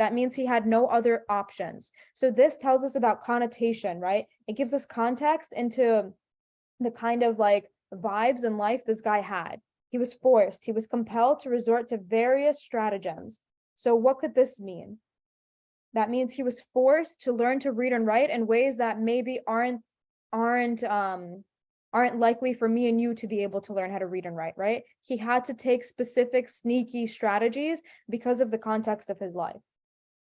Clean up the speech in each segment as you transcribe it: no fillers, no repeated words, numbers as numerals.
That means he had no other options. So this tells us about connotation, right? It gives us context into the kind of like vibes in life this guy had. He was forced, he was compelled to resort to various stratagems. So what could this mean? That means he was forced to learn to read and write in ways that maybe aren't likely for me and you to be able to learn how to read and write, right? He had to take specific sneaky strategies because of the context of his life.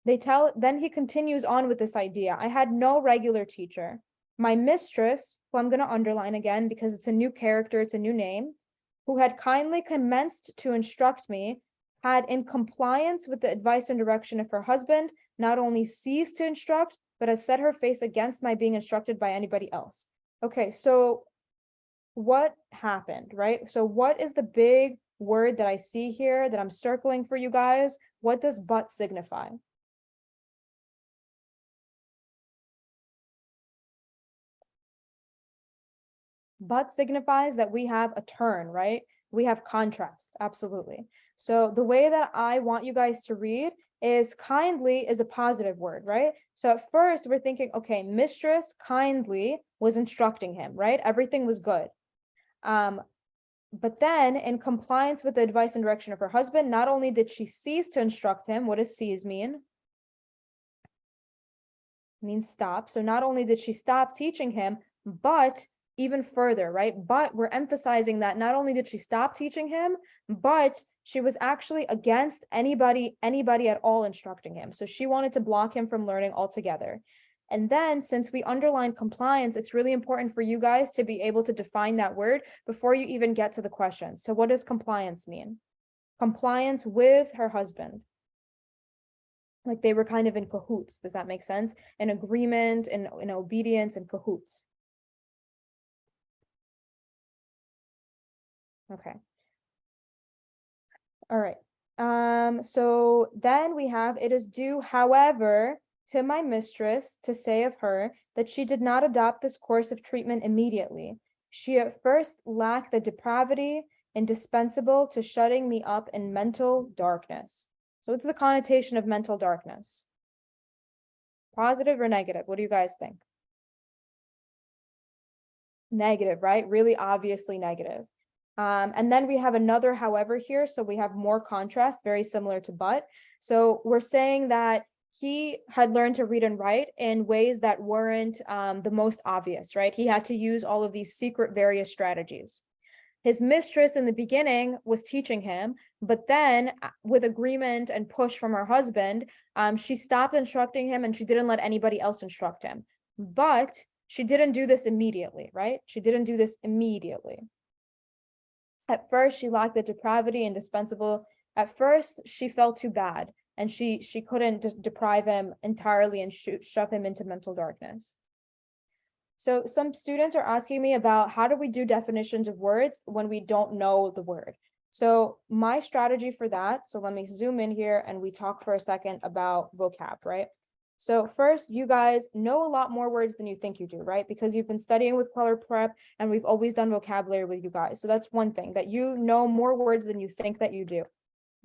Then he continues on with this idea. I had no regular teacher. My mistress, who I'm going to underline again because it's a new character, it's a new name, who had kindly commenced to instruct me, had, in compliance with the advice and direction of her husband, not only ceased to instruct, but has set her face against my being instructed by anybody else. Okay, so what happened, right? So what is the big word that I see here that I'm circling for you guys? What does but signify? But signifies that we have a turn, right? We have contrast, absolutely. So the way that I want you guys to read is kindly is a positive word, right? So at first we're thinking, okay, mistress kindly was instructing him, right? Everything was good. But then in compliance with the advice and direction of her husband, not only did she cease to instruct him, what does cease mean? It means stop. So not only did she stop teaching him, but even further, right? But we're emphasizing that not only did she stop teaching him, but she was actually against anybody at all instructing him. So she wanted to block him from learning altogether. And then since we underline compliance, it's really important for you guys to be able to define that word before you even get to the question. So what does compliance mean? Compliance with her husband. Like they were kind of in cahoots. Does that make sense? An agreement and in obedience and cahoots. Okay. All right. So then we have, it is due, however, to my mistress to say of her that she did not adopt this course of treatment immediately. She at first lacked the depravity indispensable to shutting me up in mental darkness. So what's the connotation of mental darkness? Positive or negative? What do you guys think? Negative, right? Really obviously negative. And then we have another however here. So we have more contrast, very similar to but. So we're saying that he had learned to read and write in ways that weren't the most obvious, right? He had to use all of these secret various strategies. His mistress in the beginning was teaching him, but then with agreement and push from her husband, she stopped instructing him and she didn't let anybody else instruct him. But she didn't do this immediately, right? She didn't do this immediately. At first, she lacked the depravity indispensable. At first, she felt too bad and she couldn't deprive him entirely and shove him into mental darkness. So some students are asking me about how do we do definitions of words when we don't know the word. So my strategy for that, so let me zoom in here and we talk for a second about vocab, right? So first, you guys know a lot more words than you think you do, right? Because you've been studying with Kweller Prep and we've always done vocabulary with you guys. So that's one thing, that you know more words than you think that you do.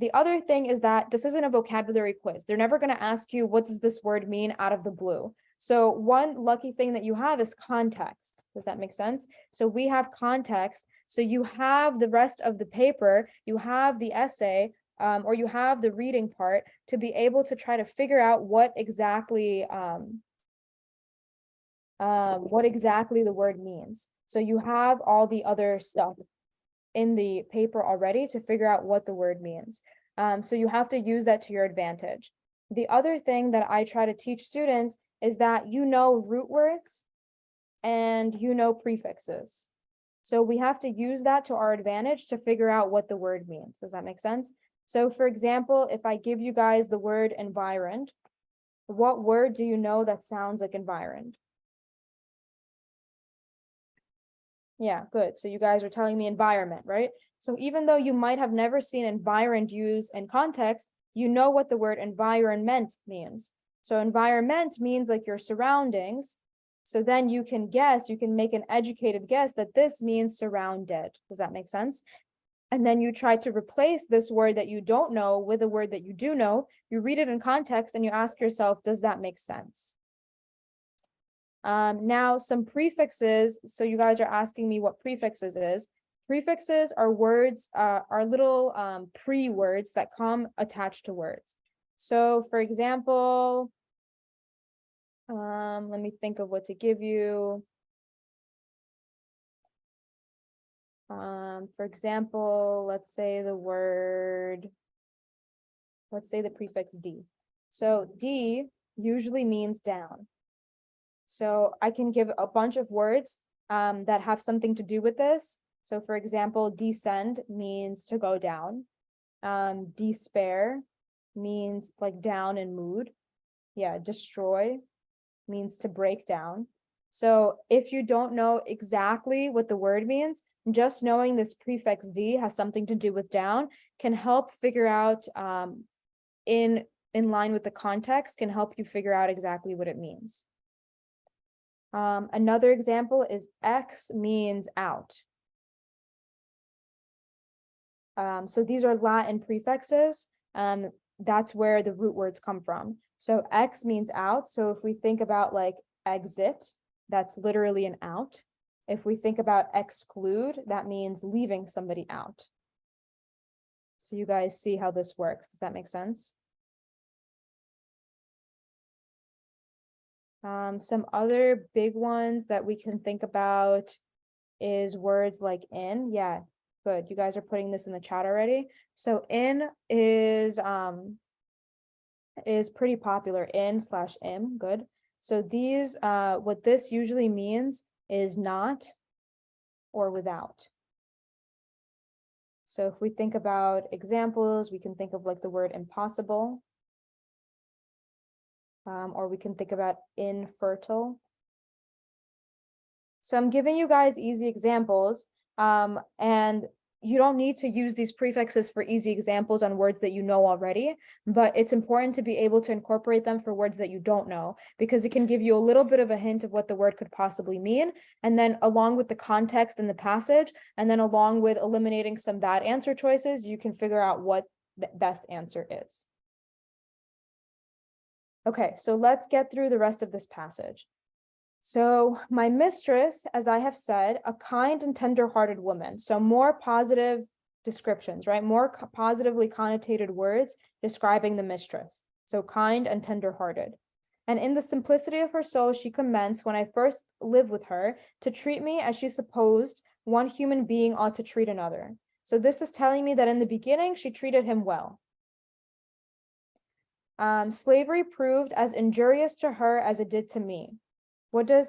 The other thing is that this isn't a vocabulary quiz. They're never going to ask you, what does this word mean out of the blue? So one lucky thing that you have is context. Does that make sense? So we have context. So you have the rest of the paper, you have the essay, or you have the reading part to be able to try to figure out what exactly the word means. So you have all the other stuff in the paper already to figure out what the word means. So you have to use that to your advantage. The other thing that I try to teach students is that you know root words and you know prefixes. So we have to use that to our advantage to figure out what the word means. Does that make sense? So for example, if I give you guys the word environed, what word do you know that sounds like environed? Yeah, good. So you guys are telling me environment, right? So even though you might have never seen environed used in context, you know what the word environment means. So environment means like your surroundings. So then you can guess, you can make an educated guess that this means surrounded. Does that make sense? and then you try to replace this word that you don't know with a word that you do know. You read it in context and you ask yourself, does that make sense? Now some prefixes. So you guys are asking me what prefixes is. Prefixes are words, are little pre-words that come attached to words. So for example, let me think of what to give you. For example, let's say the prefix D. So D usually means down. So I can give a bunch of words that have something to do with this. So for example, descend means to go down. Despair means like down in mood. Yeah, destroy means to break down. So if you don't know exactly what the word means, just knowing this prefix D has something to do with down can help figure out in line with the context, can help you figure out exactly what it means. Another example is X means out. So these are Latin prefixes. That's where the root words come from. So X means out. So if we think about like exit, that's literally an out. If we think about exclude, that means leaving somebody out. So you guys see how this works. Does that make sense? Some other big ones that we can think about is words like in. Yeah, good. You guys are putting this in the chat already. So in is pretty popular. In/im, good. So these, what this usually means is not or without. So if we think about examples, we can think of like the word impossible. Or we can think about infertile. So I'm giving you guys easy examples, and you don't need to use these prefixes for easy examples on words that you know already, but it's important to be able to incorporate them for words that you don't know, because it can give you a little bit of a hint of what the word could possibly mean. And then along with the context in the passage, and then along with eliminating some bad answer choices, you can figure out what the best answer is. Okay, so let's get through the rest of this passage. So my mistress, as I have said, a kind and tender-hearted woman. So more positive descriptions, right? More positively connotated words describing the mistress. So kind and tender-hearted. And in the simplicity of her soul, she commenced, when I first lived with her, to treat me as she supposed one human being ought to treat another. So this is telling me that in the beginning, she treated him well. Slavery proved as injurious to her as it did to me.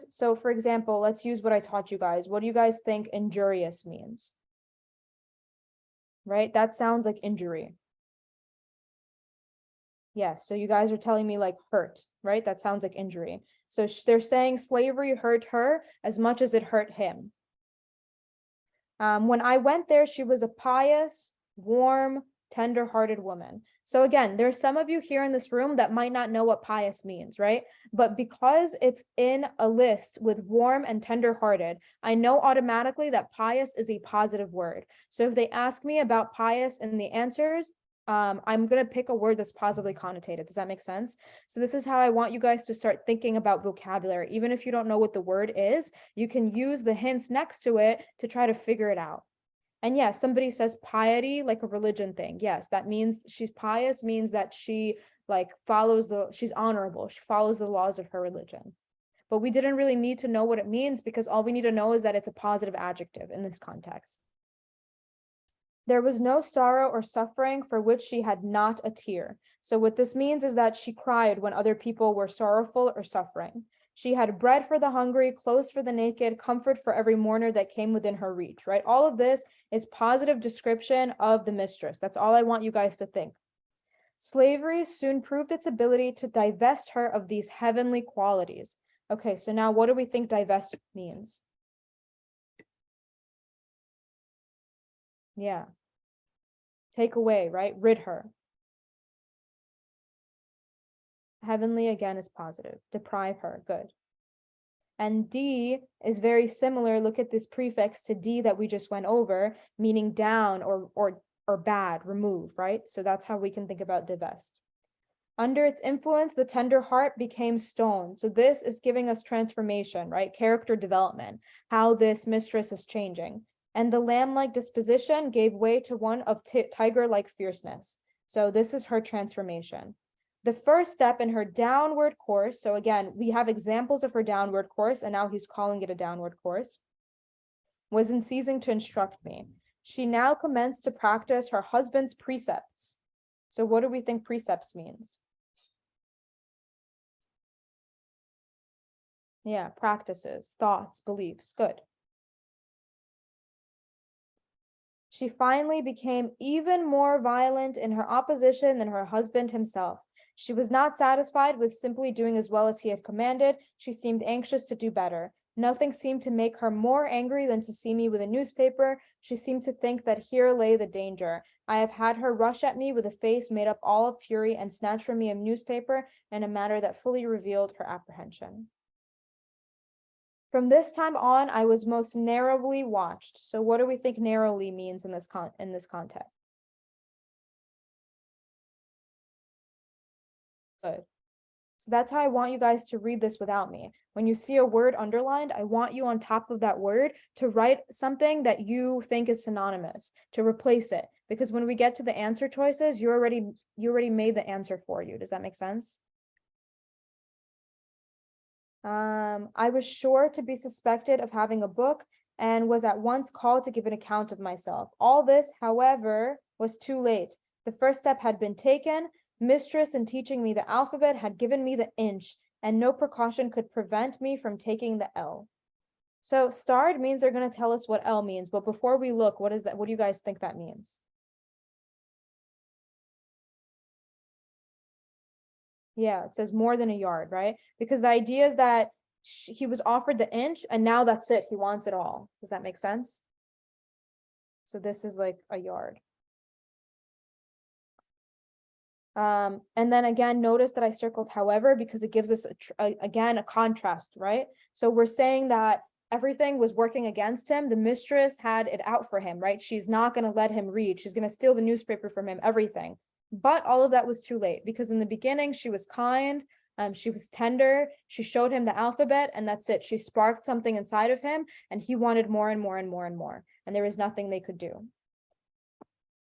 So for example, let's use what I taught you guys. What do you guys think injurious means? Right? That sounds like injury. Yes, so you guys are telling me like hurt, right? That sounds like injury. So they're saying slavery hurt her as much as it hurt him. When I went there, she was a pious, warm, tender-hearted woman. So again, there's some of you here in this room that might not know what pious means, right? But because it's in a list with warm and tender-hearted, I know automatically that pious is a positive word. So if they ask me about pious in the answers, I'm going to pick a word that's positively connotated. Does that make sense? So this is how I want you guys to start thinking about vocabulary. Even if you don't know what the word is, you can use the hints next to it to try to figure it out. And yes, somebody says piety, like a religion thing. Yes, that means she's pious, means that she like she's honorable. She follows the laws of her religion. But we didn't really need to know what it means, because all we need to know is that it's a positive adjective in this context. There was no sorrow or suffering for which she had not a tear. So what this means is that she cried when other people were sorrowful or suffering. She had bread for the hungry, clothes for the naked, comfort for every mourner that came within her reach, right? All of this is positive description of the mistress. That's all I want you guys to think. Slavery soon proved its ability to divest her of these heavenly qualities. Okay, so now what do we think divest means? Yeah. Take away, right? Rid her. Heavenly again is positive. Deprive her, good. And D is very similar. Look at this prefix to D that we just went over, meaning down or bad, remove, right? So that's how we can think about divest. Under its influence, the tender heart became stone. So this is giving us transformation, right? Character development, how this mistress is changing. And the lamb-like disposition gave way to one of tiger-like fierceness. So this is her transformation. The first step in her downward course, so again, we have examples of her downward course, and now he's calling it a downward course, was in ceasing to instruct me. She now commenced to practice her husband's precepts. So what do we think precepts means? Yeah, practices, thoughts, beliefs, good. She finally became even more violent in her opposition than her husband himself. She was not satisfied with simply doing as well as he had commanded. She seemed anxious to do better. Nothing seemed to make her more angry than to see me with a newspaper. She seemed to think that here lay the danger. I have had her rush at me with a face made up all of fury and snatch from me a newspaper in a manner that fully revealed her apprehension. From this time on, I was most narrowly watched. So what do we think narrowly means in this context? Good. So that's how I want you guys to read this without me. When you see a word underlined, I want you on top of that word to write something that you think is synonymous to replace it. Because when we get to the answer choices, you already made the answer for you. Does that make sense? I was sure to be suspected of having a book and was at once called to give an account of myself. All this, however, was too late. The first step had been taken. Mistress, in teaching me the alphabet, had given me the inch, and no precaution could prevent me from taking the L. So starred means they're going to tell us what L means, but before we look, what is that? What do you guys think that means? Yeah, it says more than a yard, right? Because the idea is that he was offered the inch and now that's it. He wants it all. Does that make sense? So this is like a yard. And then again, notice that I circled however, because it gives us again a contrast, right? So we're saying that everything was working against him. The mistress had it out for him, right? She's not going to let him read. She's going to steal the newspaper from him, everything. But all of that was too late because in the beginning, she was kind. She was tender. She showed him the alphabet and that's it. She sparked something inside of him and he wanted more and more and more and more. And there was nothing they could do.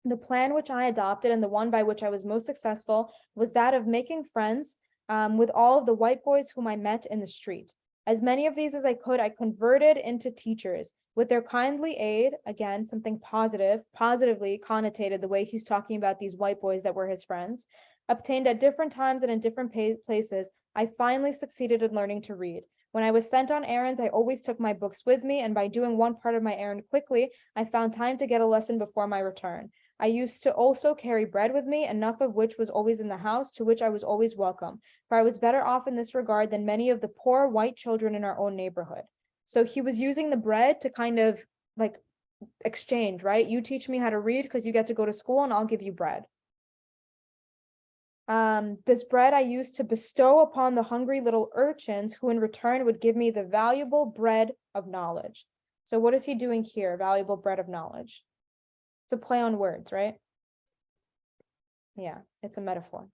The plan which I adopted and the one by which I was most successful was that of making friends with all of the white boys whom I met in the street. As many of these as I could, I converted into teachers. With their kindly aid, again, something positively connotated the way he's talking about these white boys that were his friends, obtained at different times and in different places, I finally succeeded in learning to read. When I was sent on errands, I always took my books with me, and by doing one part of my errand quickly, I found time to get a lesson before my return. I used to also carry bread with me, enough of which was always in the house, to which I was always welcome, for I was better off in this regard than many of the poor white children in our own neighborhood. So he was using the bread to kind of like exchange, right? You teach me how to read because you get to go to school and I'll give you bread. This bread I used to bestow upon the hungry little urchins who in return would give me the valuable bread of knowledge. So what is he doing here? Valuable bread of knowledge. It's a play on words, right? Yeah, it's a metaphor.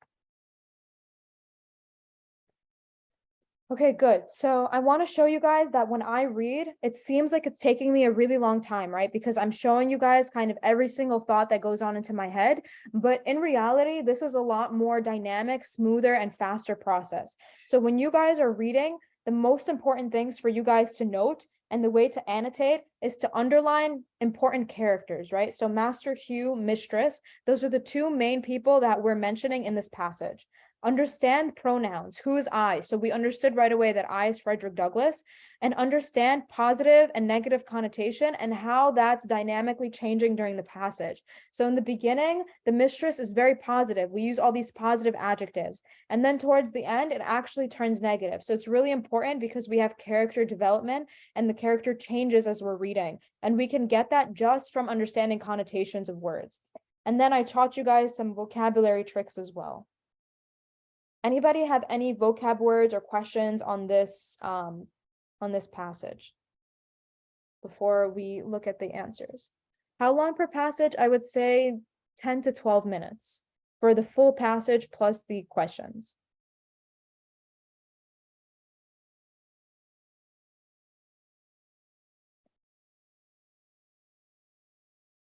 Okay, good. So I want to show you guys that when I read, it seems like it's taking me a really long time, right? Because I'm showing you guys kind of every single thought that goes on into my head. But in reality, this is a lot more dynamic, smoother, and faster process. So when you guys are reading, the most important things for you guys to note and the way to annotate is to underline important characters, right? So Master Hugh, Mistress, those are the two main people that we're mentioning in this passage. Understand pronouns. Who is I? So we understood right away that I is Frederick Douglass, and understand positive and negative connotation and how that's dynamically changing during the passage. So in the beginning, the mistress is very positive. We use all these positive adjectives. And then towards the end, it actually turns negative. So it's really important because we have character development and the character changes as we're reading. And we can get that just from understanding connotations of words. And then I taught you guys some vocabulary tricks as well. Anybody have any vocab words or questions on this on this passage before we look at the answers. How long per passage? I would say 10 to 12 minutes for the full passage plus the questions.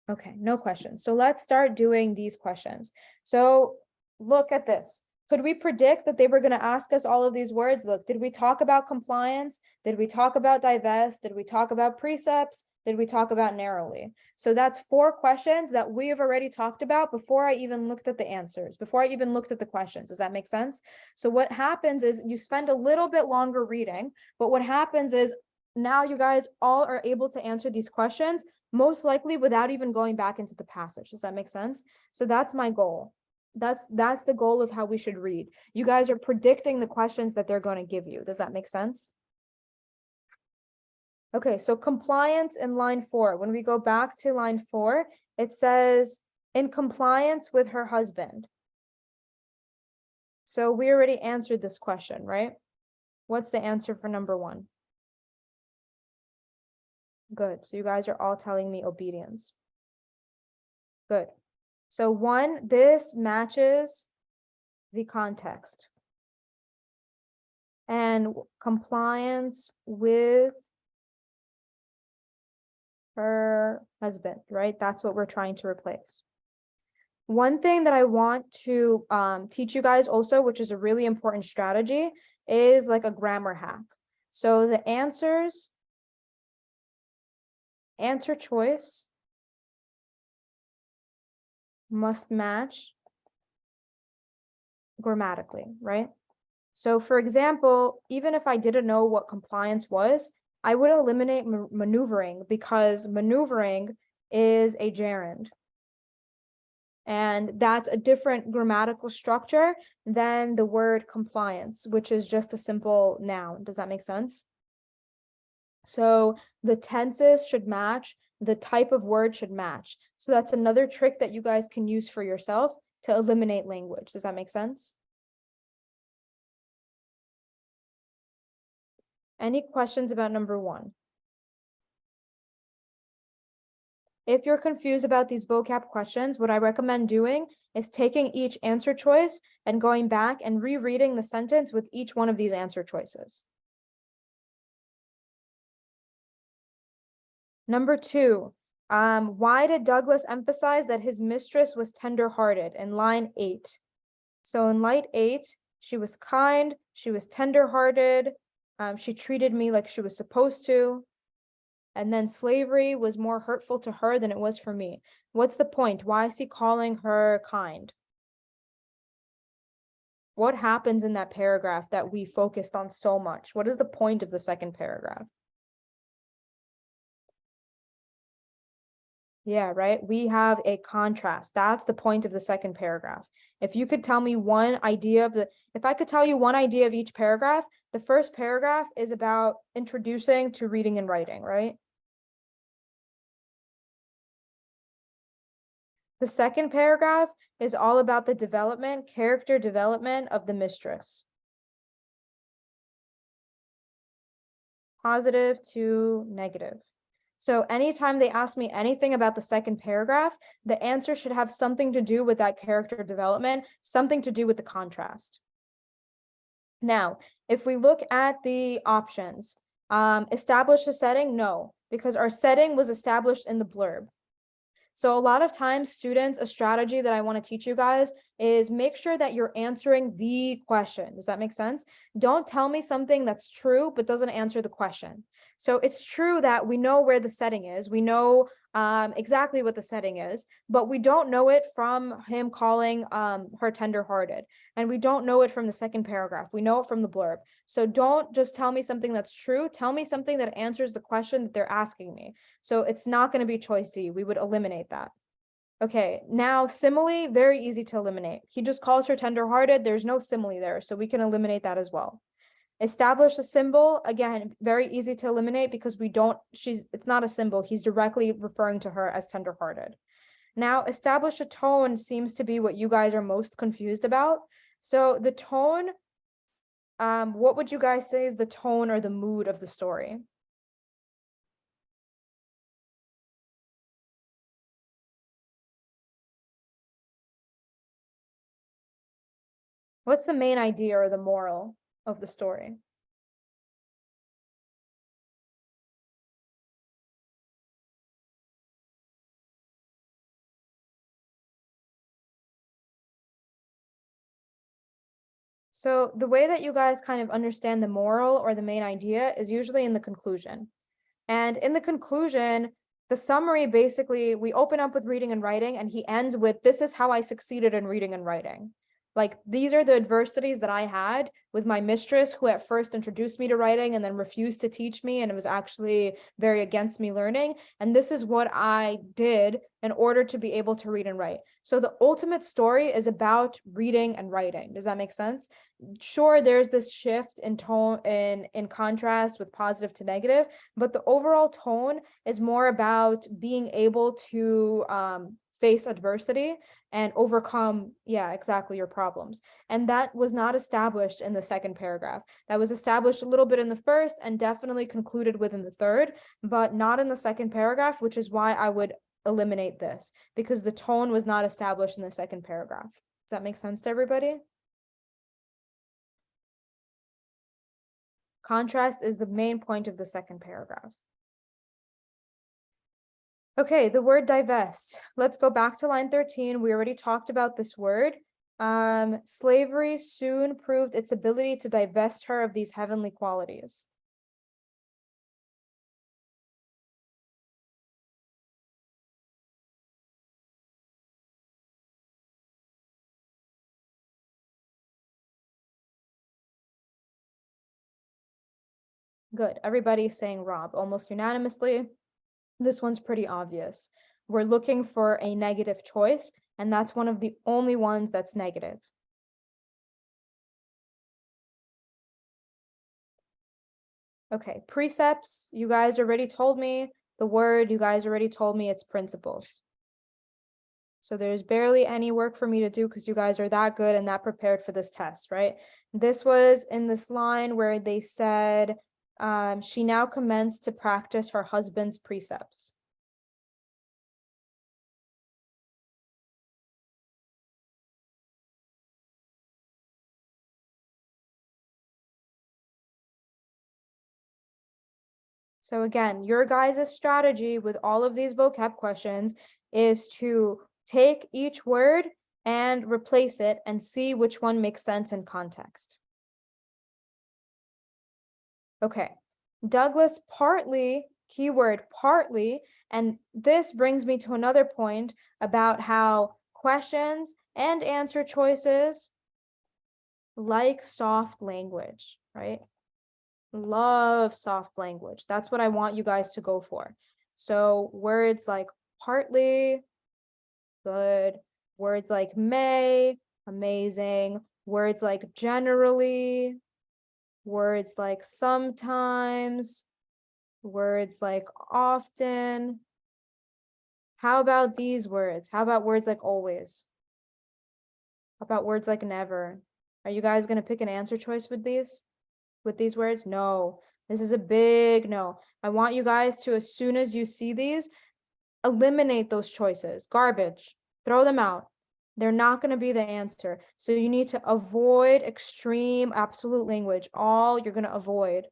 Okay, no questions. So let's start doing these questions. So look at this. Could we predict that they were going to ask us all of these words? Look, did we talk about compliance? Did we talk about divest? Did we talk about precepts? Did we talk about narrowly? So that's 4 questions that we have already talked about before I even looked at the answers, before I even looked at the questions. Does that make sense? So what happens is you spend a little bit longer reading, but what happens is now you guys all are able to answer these questions, most likely without even going back into the passage. Does that make sense? So that's my goal. That's the goal of how we should read. You guys are predicting the questions that they're going to give you. Does that make sense? Okay, so compliance in line 4. When we go back to line 4, it says in compliance with her husband. So we already answered this question, right? What's the answer for number 1? Good. So you guys are all telling me obedience. Good. So 1, this matches the context. And compliance with her husband, right? That's what we're trying to replace. One thing that I want to teach you guys also, which is a really important strategy, is like a grammar hack. So the answer choice must match grammatically, right? So for example, even if I didn't know what compliance was, I would eliminate maneuvering because maneuvering is a gerund. And that's a different grammatical structure than the word compliance, which is just a simple noun. Does that make sense? So the tenses should match, the type of word should match. So that's another trick that you guys can use for yourself to eliminate language. Does that make sense? Any questions about number 1? If you're confused about these vocab questions, what I recommend doing is taking each answer choice and going back and rereading the sentence with each one of these answer choices. Number 2, why did Douglas emphasize that his mistress was tender-hearted in line 8? So in line 8, she was kind, she was tender-hearted, she treated me like she was supposed to. And then slavery was more hurtful to her than it was for me. What's the point? Why is he calling her kind? What happens in that paragraph that we focused on so much? What is the point of the second paragraph? Yeah, right. We have a contrast. That's the point of the second paragraph. If you could tell me one idea of if I could tell you one idea of each paragraph, the first paragraph is about introducing to reading and writing, right? The second paragraph is all about the development, character development of the mistress. Positive to negative. So anytime they ask me anything about the second paragraph, the answer should have something to do with that character development, something to do with the contrast. Now, if we look at the options, establish a setting, no, because our setting was established in the blurb. So a lot of times students, a strategy that I want to teach you guys is make sure that you're answering the question. Does that make sense? Don't tell me something that's true, but doesn't answer the question. So it's true that we know where the setting is. We know exactly what the setting is, but we don't know it from him calling her tender-hearted. And we don't know it from the second paragraph. We know it from the blurb. So don't just tell me something that's true. Tell me something that answers the question that they're asking me. So it's not going to be choice D. We would eliminate that. Okay, now simile, very easy to eliminate. He just calls her tender-hearted. There's no simile there, so we can eliminate that as well. Establish a symbol, again, very easy to eliminate because it's not a symbol. He's directly referring to her as tender-hearted. Now, establish a tone seems to be what you guys are most confused about. So the tone what would you guys say is the tone or the mood of the story? What's the main idea or the moral of the story? So the way that you guys kind of understand the moral or the main idea is usually in the conclusion. And in the conclusion, the summary basically, we open up with reading and writing, and he ends with, "This is how I succeeded in reading and writing." Like, these are the adversities that I had with my mistress, who at first introduced me to writing and then refused to teach me, and it was actually very against me learning. And this is what I did in order to be able to read and write. So the ultimate story is about reading and writing. Does that make sense? Sure, there's this shift in tone in contrast with positive to negative, but the overall tone is more about being able to face adversity and overcome, yeah, exactly, your problems. And that was not established in the second paragraph. That was established a little bit in the first and definitely concluded within the third, but not in the second paragraph, which is why I would eliminate this, because the tone was not established in the second paragraph. Does that make sense to everybody? Contrast is the main point of the second paragraph. Okay, the word divest. Let's go back to line 13. We already talked about this word. Slavery soon proved its ability to divest her of these heavenly qualities. Good. Everybody's saying Rob almost unanimously. This one's pretty obvious. We're looking for a negative choice, and that's one of the only ones that's negative. Okay, precepts, you guys already told me the word, you guys already told me it's principles. So there's barely any work for me to do because you guys are that good and that prepared for this test, right? This was in this line where they said, she now commenced to practice her husband's precepts. So again, your guys' strategy with all of these vocab questions is to take each word and replace it and see which one makes sense in context. Okay, Douglas partly, keyword partly, and this brings me to another point about how questions and answer choices like soft language, right? Love soft language. That's what I want you guys to go for. So words like partly, good. Words like may, amazing. Words like generally, words like sometimes, words like often. How about these words? How about words like always? How about words like never? Are you guys going to pick an answer choice with these? With these words? No. This is a big no. I want you guys to, as soon as you see these, eliminate those choices. Garbage. Throw them out. They're not going to be the answer. So you need to avoid extreme absolute language. All you're going to avoid.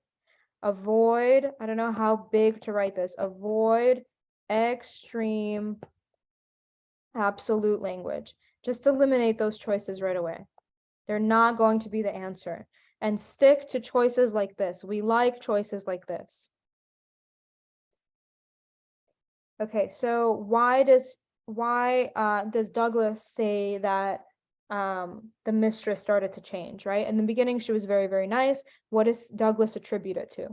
Avoid, I don't know how big to write this. Avoid extreme absolute language. Just eliminate those choices right away. They're not going to be the answer. And stick to choices like this. We like choices like this. Okay, so why does Douglas say that the mistress started to change, right? In the beginning, she was very, very nice. What does Douglas attribute it to?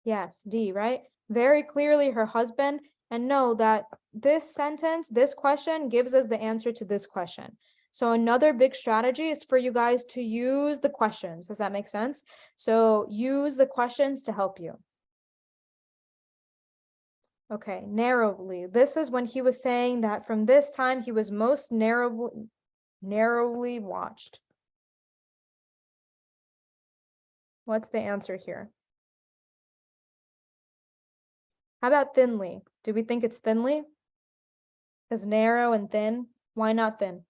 Yes, D, right? Very clearly her husband. And know that this sentence, this question gives us the answer to this question. So another big strategy is for you guys to use the questions. Does that make sense? So use the questions to help you. Okay, narrowly. This is when he was saying that from this time he was most narrowly watched. What's the answer here? How about thinly? Do we think it's thinly? Because narrow and thin, why not thin?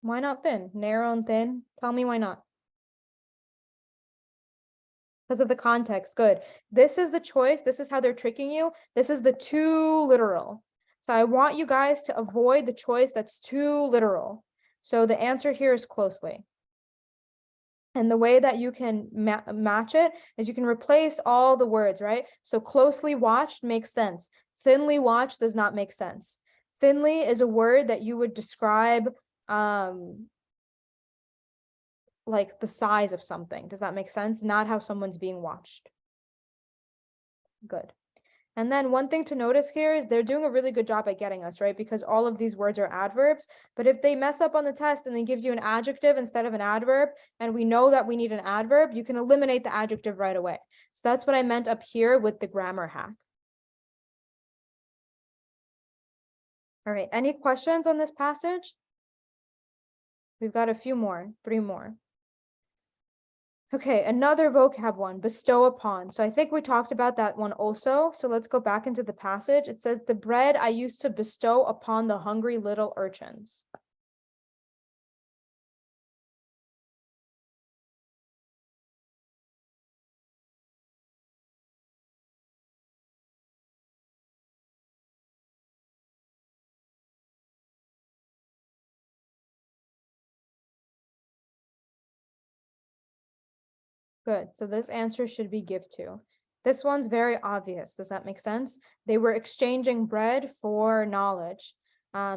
Why not thin? Narrow and thin? Tell me why not. Because of the context. Good. This is the choice. This is how they're tricking you. This is the too literal. So I want you guys to avoid the choice that's too literal. So the answer here is closely. And the way that you can match it is you can replace all the words, right? So closely watched makes sense. Thinly watched does not make sense. Thinly is a word that you would describe like the size of something. Does that make sense? Not how someone's being watched. Good. And then one thing to notice here is they're doing a really good job at getting us, right? Because all of these words are adverbs. But if they mess up on the test and they give you an adjective instead of an adverb, and we know that we need an adverb, you can eliminate the adjective right away. So that's what I meant up here with the grammar hack. All right, any questions on this passage? We've got a few more, 3 more. Okay, another vocab one, bestow upon. So I think we talked about that one also. So let's go back into the passage. It says, the bread I used to bestow upon the hungry little urchins. Good. So this answer should be give to. This one's very obvious. Does that make sense? They were exchanging bread for knowledge.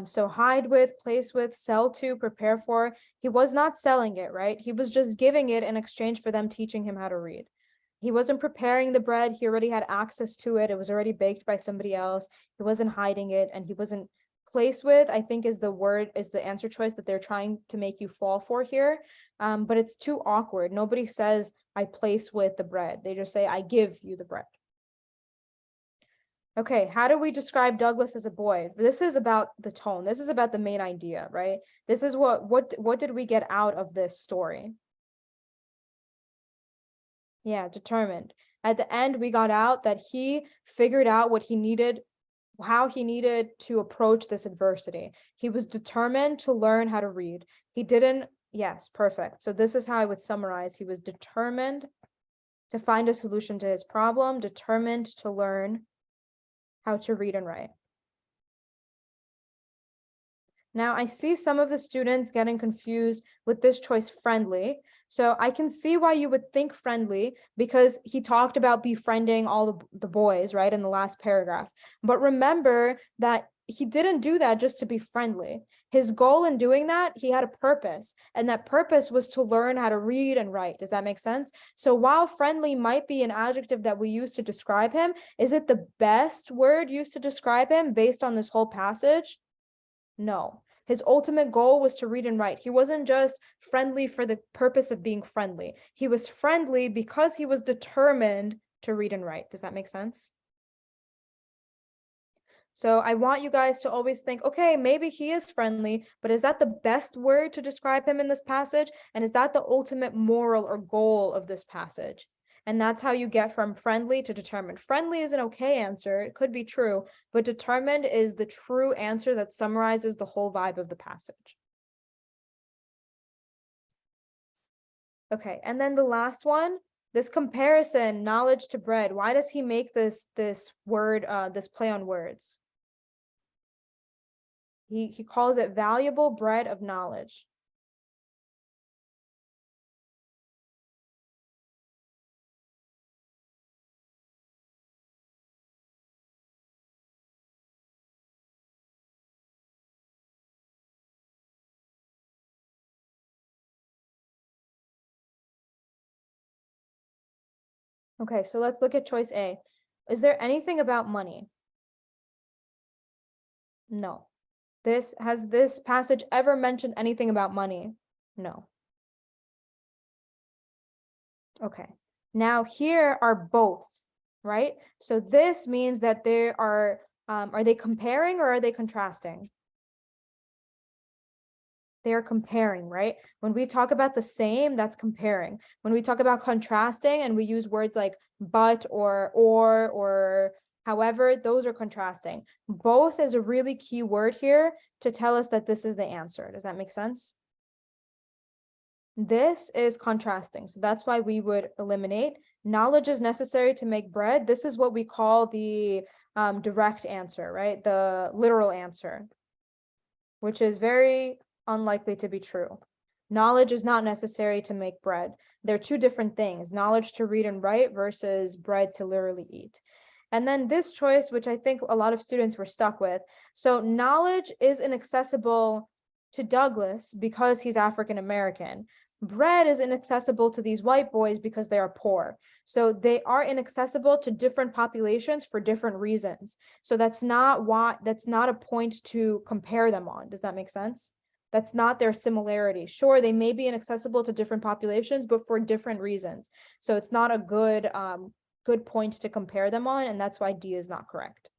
So hide with, place with, sell to, prepare for. He was not selling it, right? He was just giving it in exchange for them teaching him how to read. He wasn't preparing the bread. He already had access to it. It was already baked by somebody else. He wasn't hiding it, and he wasn't place with, I think is the answer choice that they're trying to make you fall for here. But it's too awkward. Nobody says I place with the bread. They just say I give you the bread. Okay, how do we describe Douglas as a boy? This is about the tone. This is about the main idea, right? This is what did we get out of this story? Yeah, determined. At the end, we got out that he figured out what he needed, how he needed to approach this adversity. He was determined to learn how to read. He didn't, yes, perfect. So this is how I would summarize. He was determined to find a solution to his problem, determined to learn how to read and write. Now I see some of the students getting confused with this choice friendly. So I can see why you would think friendly because he talked about befriending all the boys, right, in the last paragraph. But remember that he didn't do that just to be friendly. His goal in doing that, he had a purpose, and that purpose was to learn how to read and write. Does that make sense? So while friendly might be an adjective that we use to describe him, is it the best word used to describe him based on this whole passage? No. His ultimate goal was to read and write. He wasn't just friendly for the purpose of being friendly. He was friendly because he was determined to read and write. Does that make sense? So I want you guys to always think, okay, maybe he is friendly, but is that the best word to describe him in this passage? And is that the ultimate moral or goal of this passage? And that's how you get from friendly to determined. Friendly is an okay answer. It could be true, but determined is the true answer that summarizes the whole vibe of the passage. Okay, and then the last one, this comparison, knowledge to bread. Why does he make this word, this play on words? He calls it valuable bread of knowledge. Okay, so let's look at choice A. Is there anything about money? No. Has this passage ever mentioned anything about money? No. Okay. Now here are both, right? So this means that they are they comparing or are they contrasting? They are comparing, right? When we talk about the same, that's comparing. When we talk about contrasting and we use words like but or however, those are contrasting. Both is a really key word here to tell us that this is the answer. Does that make sense? This is contrasting. So that's why we would eliminate. Knowledge is necessary to make bread. This is what we call the direct answer, right? The literal answer, which is very unlikely to be true. Knowledge is not necessary to make bread. They're two different things, knowledge to read and write versus bread to literally eat. And then this choice, which I think a lot of students were stuck with. So knowledge is inaccessible to Douglas because he's African American. Bread is inaccessible to these white boys because they are poor. So they are inaccessible to different populations for different reasons. So that's not a point to compare them on. Does that make sense? That's not their similarity. Sure, they may be inaccessible to different populations, but for different reasons. So it's not a good point to compare them on, and that's why D is not correct.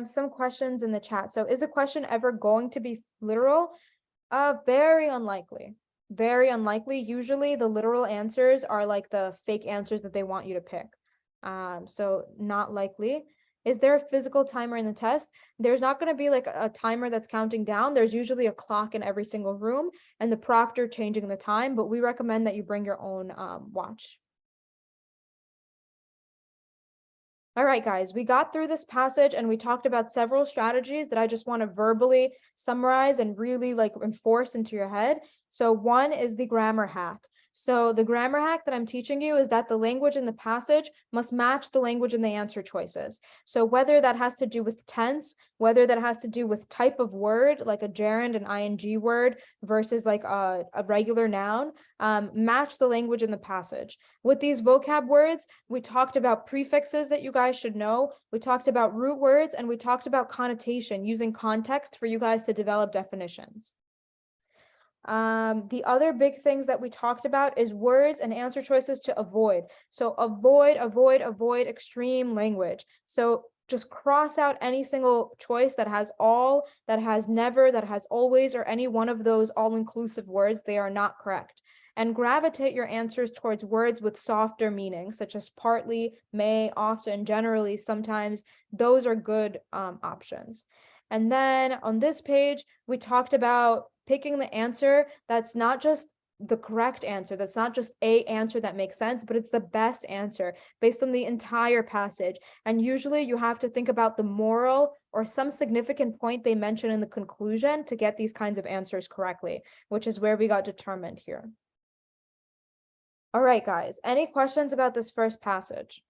Some questions in the chat. So is a question ever going to be literal? Very unlikely. Very unlikely. Usually the literal answers are like the fake answers that they want you to pick. So not likely. Is there a physical timer in the test? There's not going to be like a timer that's counting down. There's usually a clock in every single room and the proctor changing the time, but we recommend that you bring your own watch. All right, guys, we got through this passage and we talked about several strategies that I just want to verbally summarize and really like enforce into your head. So one is the grammar hack. So the grammar hack that I'm teaching you is that the language in the passage must match the language in the answer choices. So whether that has to do with tense, whether that has to do with type of word, like a gerund, an ing word versus like a regular noun, match the language in the passage. With these vocab words, we talked about prefixes that you guys should know. We talked about root words and we talked about connotation using context for you guys to develop definitions. The other big things that we talked about is words and answer choices to avoid. So avoid extreme language. So just cross out any single choice that has all, that has never, that has always, or any one of those all-inclusive words. They are not correct. And gravitate your answers towards words with softer meanings, such as partly, may, often, generally, sometimes. Those are good options. And then on this page, we talked about picking the answer that's not just the correct answer, that's not just a answer that makes sense, but it's the best answer based on the entire passage. And usually you have to think about the moral or some significant point they mention in the conclusion to get these kinds of answers correctly, which is where we got determined here. All right, guys, any questions about this first passage?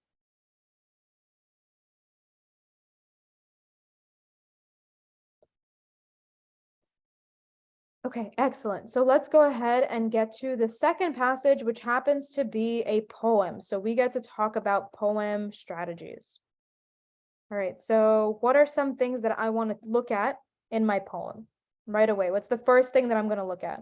Okay, excellent. So let's go ahead and get to the second passage, which happens to be a poem. So we get to talk about poem strategies. All right, so what are some things that I want to look at in my poem right away? What's the first thing that I'm going to look at?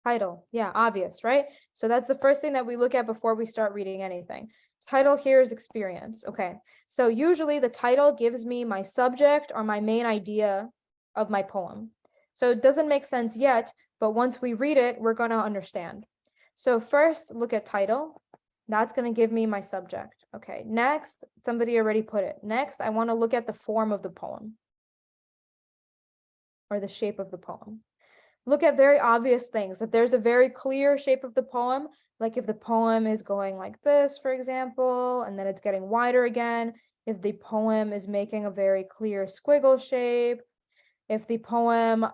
Title. Yeah, obvious, right? So that's the first thing that we look at before we start reading anything. Title here is experience. Okay, so usually the title gives me my subject or my main idea of my poem. So it doesn't make sense yet, but once we read it, we're going to understand. So first, look at title. That's going to give me my subject. Okay, next, somebody already put it. Next, I want to look at the form of the poem or the shape of the poem. Look at very obvious things. If there's a very clear shape of the poem, like if the poem is going like this, for example, and then it's getting wider again, if the poem is making a very clear squiggle shape, if the poem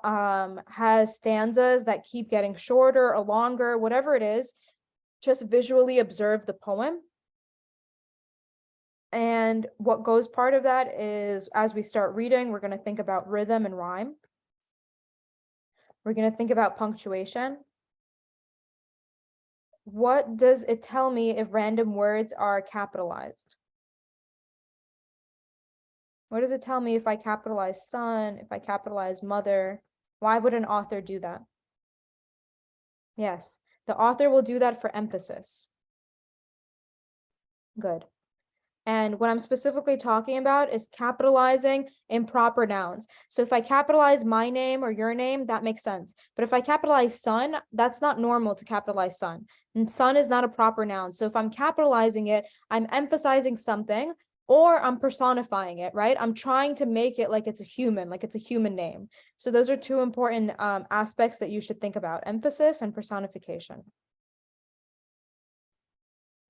has stanzas that keep getting shorter or longer, whatever it is, just visually observe the poem. And what goes part of that is, as we start reading, we're going to think about rhythm and rhyme. We're going to think about punctuation. what does it tell me if random words are capitalized? What does it tell me if I capitalize son, if I capitalize mother? Why would an author do that? Yes, the author will do that for emphasis. Good. And what I'm specifically talking about is capitalizing improper nouns. So if I capitalize my name or your name, that makes sense. But if I capitalize son, that's not normal to capitalize son. And son is not a proper noun. So if I'm capitalizing it, I'm emphasizing something or I'm personifying it, right? I'm trying to make it like it's a human name. So those are two important aspects that you should think about: emphasis and personification.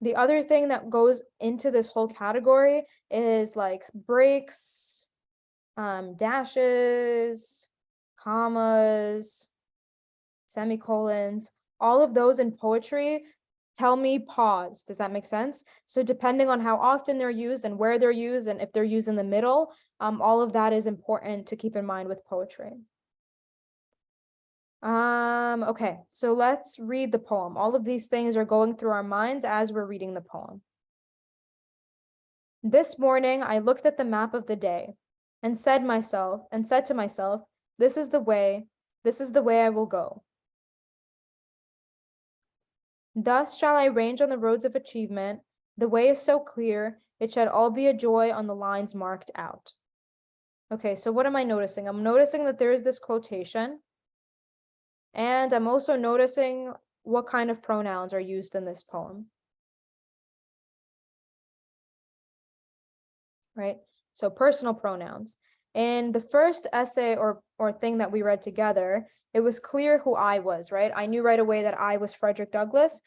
The other thing that goes into this whole category is like breaks, dashes, commas, semicolons. All of those in poetry tell me pause. Does that make sense? So depending on how often they're used and where they're used and if they're used in the middle, all of that is important to keep in mind with poetry. Okay, so let's read the poem. All of these things are going through our minds as we're reading the poem. This morning I looked at the map of the day and said to myself, this is the way I will go. Thus shall I range on the roads of achievement. The way is so clear, it shall all be a joy on the lines marked out. Okay, so what am I noticing? I'm noticing that there is this quotation. And I'm also noticing what kind of pronouns are used in this poem. Right? So personal pronouns. In the first essay or thing that we read together, it was clear who I was, right? I knew right away that I was Frederick Douglass.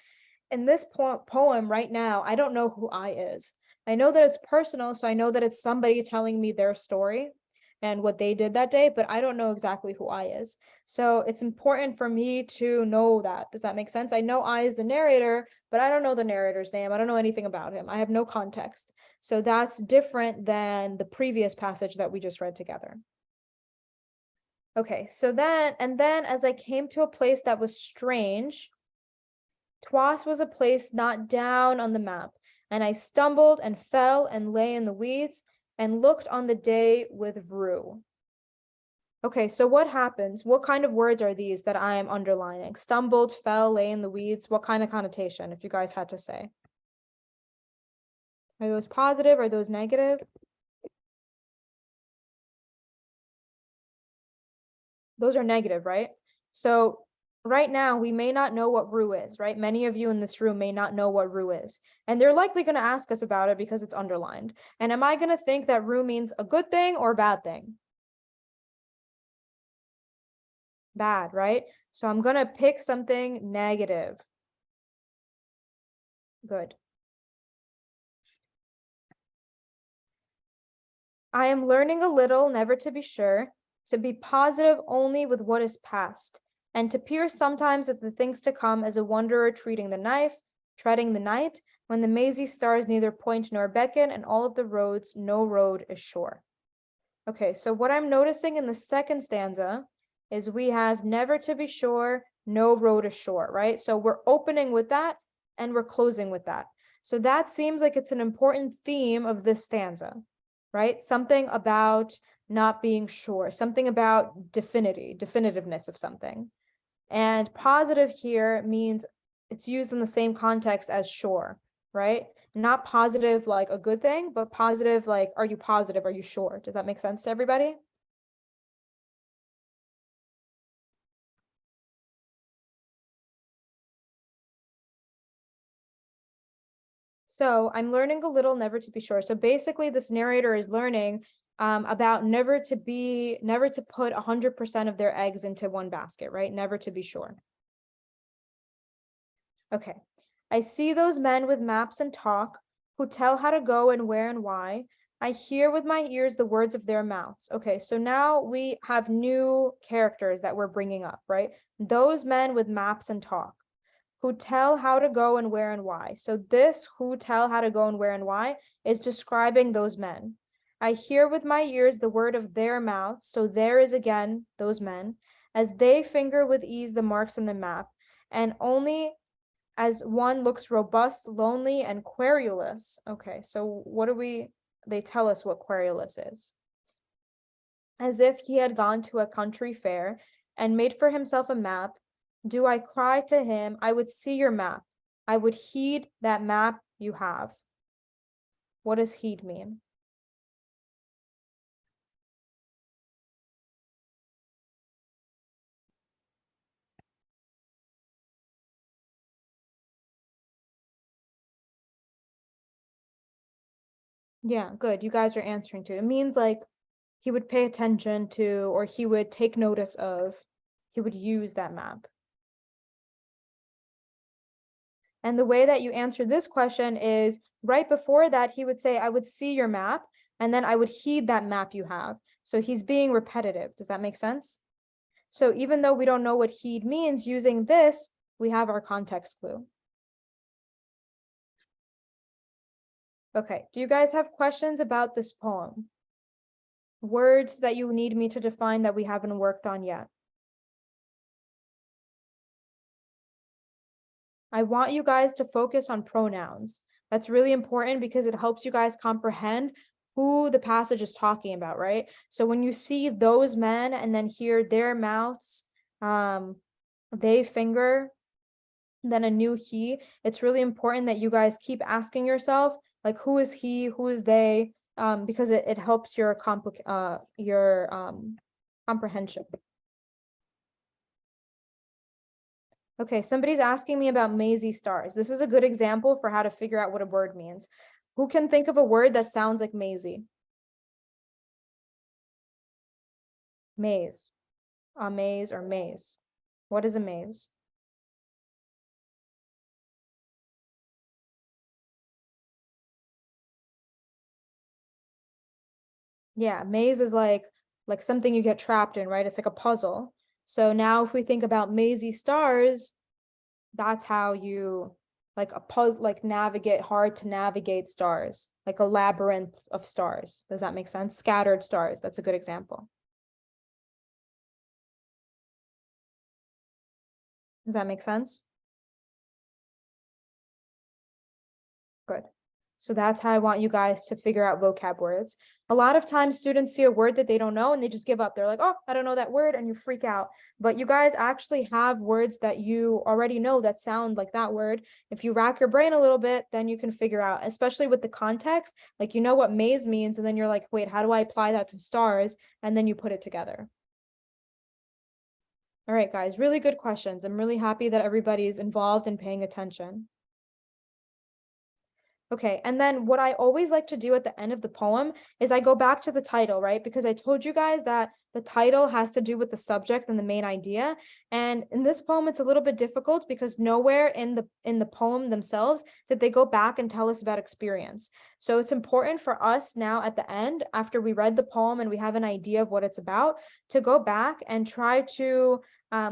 In this poem right now, I don't know who I is. I know that it's personal, so I know that it's somebody telling me their story and what they did that day, but I don't know exactly who I is. So it's important for me to know that. Does that make sense? I know I is the narrator, but I don't know the narrator's name. I don't know anything about him. I have no context. So that's different than the previous passage that we just read together. Okay, so then as I came to a place that was strange, Twas was a place not down on the map, and I stumbled and fell and lay in the weeds and looked on the day with rue. Okay, so what happens? What kind of words are these that I am underlining? Stumbled, fell, lay in the weeds. What kind of connotation, if you guys had to say? Are those positive? Are those negative? Those are negative, right? So right now, we may not know what rue is, right? Many of you in this room may not know what rue is. And they're likely going to ask us about it because it's underlined. And am I going to think that rue means a good thing or a bad thing? Bad, right? So I'm going to pick something negative. Good. I am learning a little, never to be sure, to be positive only with what is past, and to peer sometimes at the things to come as a wanderer treading the night, when the mazy stars neither point nor beckon, and all of the roads, no road is sure. Okay, so what I'm noticing in the second stanza is we have never to be sure, no road is sure, right? So we're opening with that and we're closing with that. So that seems like it's an important theme of this stanza, right? Something about not being sure, something about definitiveness of something. And positive here means it's used in the same context as sure, right? Not positive like a good thing, but positive like, are you positive? Are you sure? Does that make sense to everybody? So I'm learning a little, never to be sure. So basically this narrator is learning about never to put 100% of their eggs into one basket, right? Never to be sure. Okay. I see those men with maps and talk who tell how to go and where and why. I hear with my ears the words of their mouths. Okay, so now we have new characters that we're bringing up, right? Those men with maps and talk who tell how to go and where and why. So this who tell how to go and where and why is describing those men. I hear with my ears the word of their mouths. So there is again those men, as they finger with ease the marks on the map, and only as one looks robust, lonely, and querulous. Okay, so what do they tell us what querulous is. As if he had gone to a country fair and made for himself a map, do I cry to him, I would see your map. I would heed that map you have. What does heed mean? Yeah, good. You guys are answering to. It means like he would pay attention to, or he would take notice of, he would use that map. And the way that you answer this question is right before that, he would say, I would see your map, and then I would heed that map you have. So he's being repetitive. Does that make sense? So even though we don't know what heed means, using this, we have our context clue. Okay, do you guys have questions about this poem? Words that you need me to define that we haven't worked on yet? I want you guys to focus on pronouns. That's really important because it helps you guys comprehend who the passage is talking about, right? So when you see those men and then hear their mouths, they finger, then a new he, it's really important that you guys keep asking yourself, like, who is he, who is they, because it helps your comprehension. Okay, somebody's asking me about mazy stars. This is a good example for how to figure out what a word means. Who can think of a word that sounds like mazy? Maze. A maze or maze. What is a maze? Yeah, maze is like something you get trapped in, right? It's like a puzzle. So now if we think about mazy stars, that's how you like a puzzle, like navigate, hard to navigate stars, like a labyrinth of stars. Does that make sense? Scattered stars. That's a good example. Does that make sense? Good. So that's how I want you guys to figure out vocab words. A lot of times students see a word that they don't know and they just give up. They're like, oh, I don't know that word, and you freak out. But you guys actually have words that you already know that sound like that word. If you rack your brain a little bit, then you can figure out, especially with the context, like you know what maze means, and then you're like, wait, how do I apply that to stars? And then you put it together. All right, guys, really good questions. I'm really happy that everybody's involved and paying attention. Okay, and then what I always like to do at the end of the poem is I go back to the title, right? Because I told you guys that the title has to do with the subject and the main idea. And in this poem, it's a little bit difficult because nowhere in the poem themselves did they go back and tell us about experience. So it's important for us now at the end, after we read the poem and we have an idea of what it's about, to go back and try to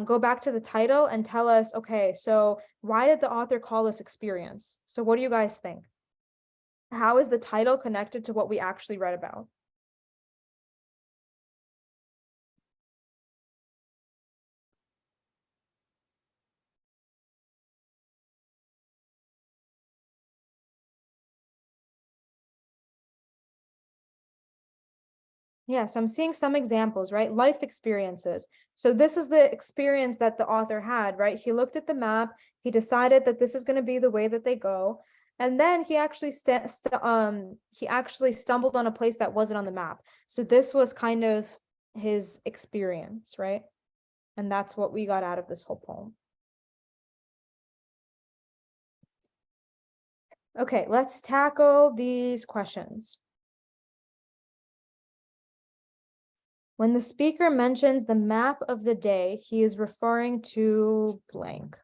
go back to the title and tell us, okay, so why did the author call this experience? So what do you guys think? How is the title connected to what we actually read about? Yes, I'm seeing some examples, right? Life experiences. So this is the experience that the author had, right? He looked at the map, he decided that this is going to be the way that they go. And then he actually stumbled on a place that wasn't on the map. So this was kind of his experience, right? And that's what we got out of this whole poem. Okay, let's tackle these questions. When the speaker mentions the map of the day, he is referring to blank.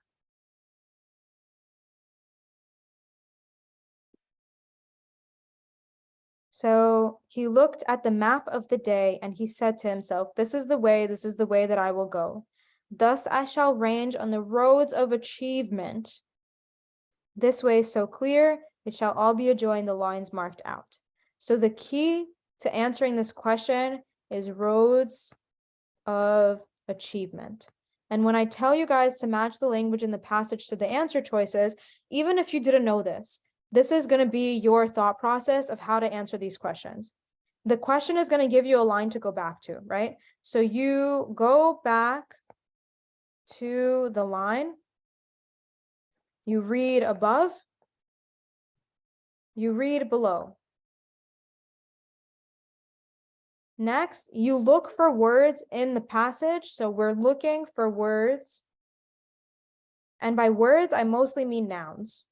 So he looked at the map of the day and he said to himself, this is the way that I will go. Thus I shall range on the roads of achievement. This way is so clear, it shall all be a joy in the lines marked out. So the key to answering this question is roads of achievement. And when I tell you guys to match the language in the passage to the answer choices, even if you didn't know this, this is going to be your thought process of how to answer these questions. The question is going to give you a line to go back to, right? So you go back to the line, you read above, you read below. Next, you look for words in the passage. So we're looking for words. And by words, I mostly mean nouns.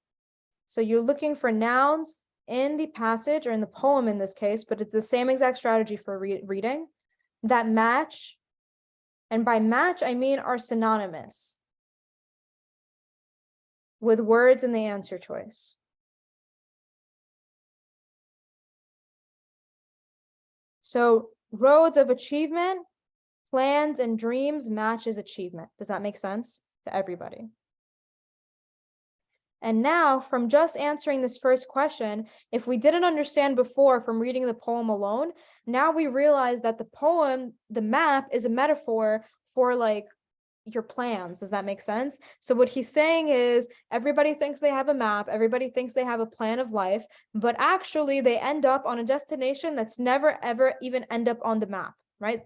So you're looking for nouns in the passage or in the poem in this case, but it's the same exact strategy for reading that match. And by match, I mean are synonymous with words in the answer choice. So roads of achievement, plans and dreams matches achievement. Does that make sense to everybody? And now from just answering this first question, if we didn't understand before from reading the poem alone, now we realize that the poem, the map is a metaphor for like your plans. Does that make sense? So what he's saying is everybody thinks they have a map, everybody thinks they have a plan of life, but actually they end up on a destination that's never ever even end up on the map, right?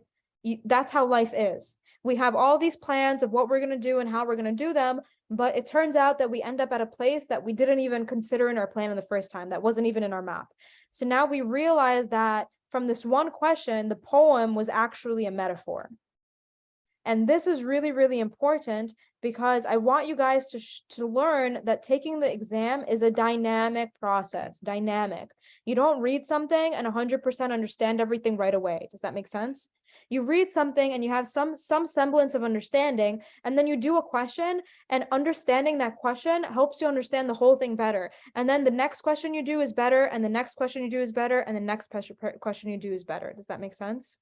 That's how life is. We have all these plans of what we're going to do and how we're going to do them, but it turns out that we end up at a place that we didn't even consider in our plan in the first time, that wasn't even in our map. So now we realize that from this one question, the poem was actually a metaphor. And this is really, really important because I want you guys to learn that taking the exam is a dynamic process, dynamic. You don't read something and 100% understand everything right away. Does that make sense? You read something and you have some semblance of understanding, and then you do a question, and understanding that question helps you understand the whole thing better. And then the next question you do is better, and the next question you do is better, and the next question you do is better. Does that make sense?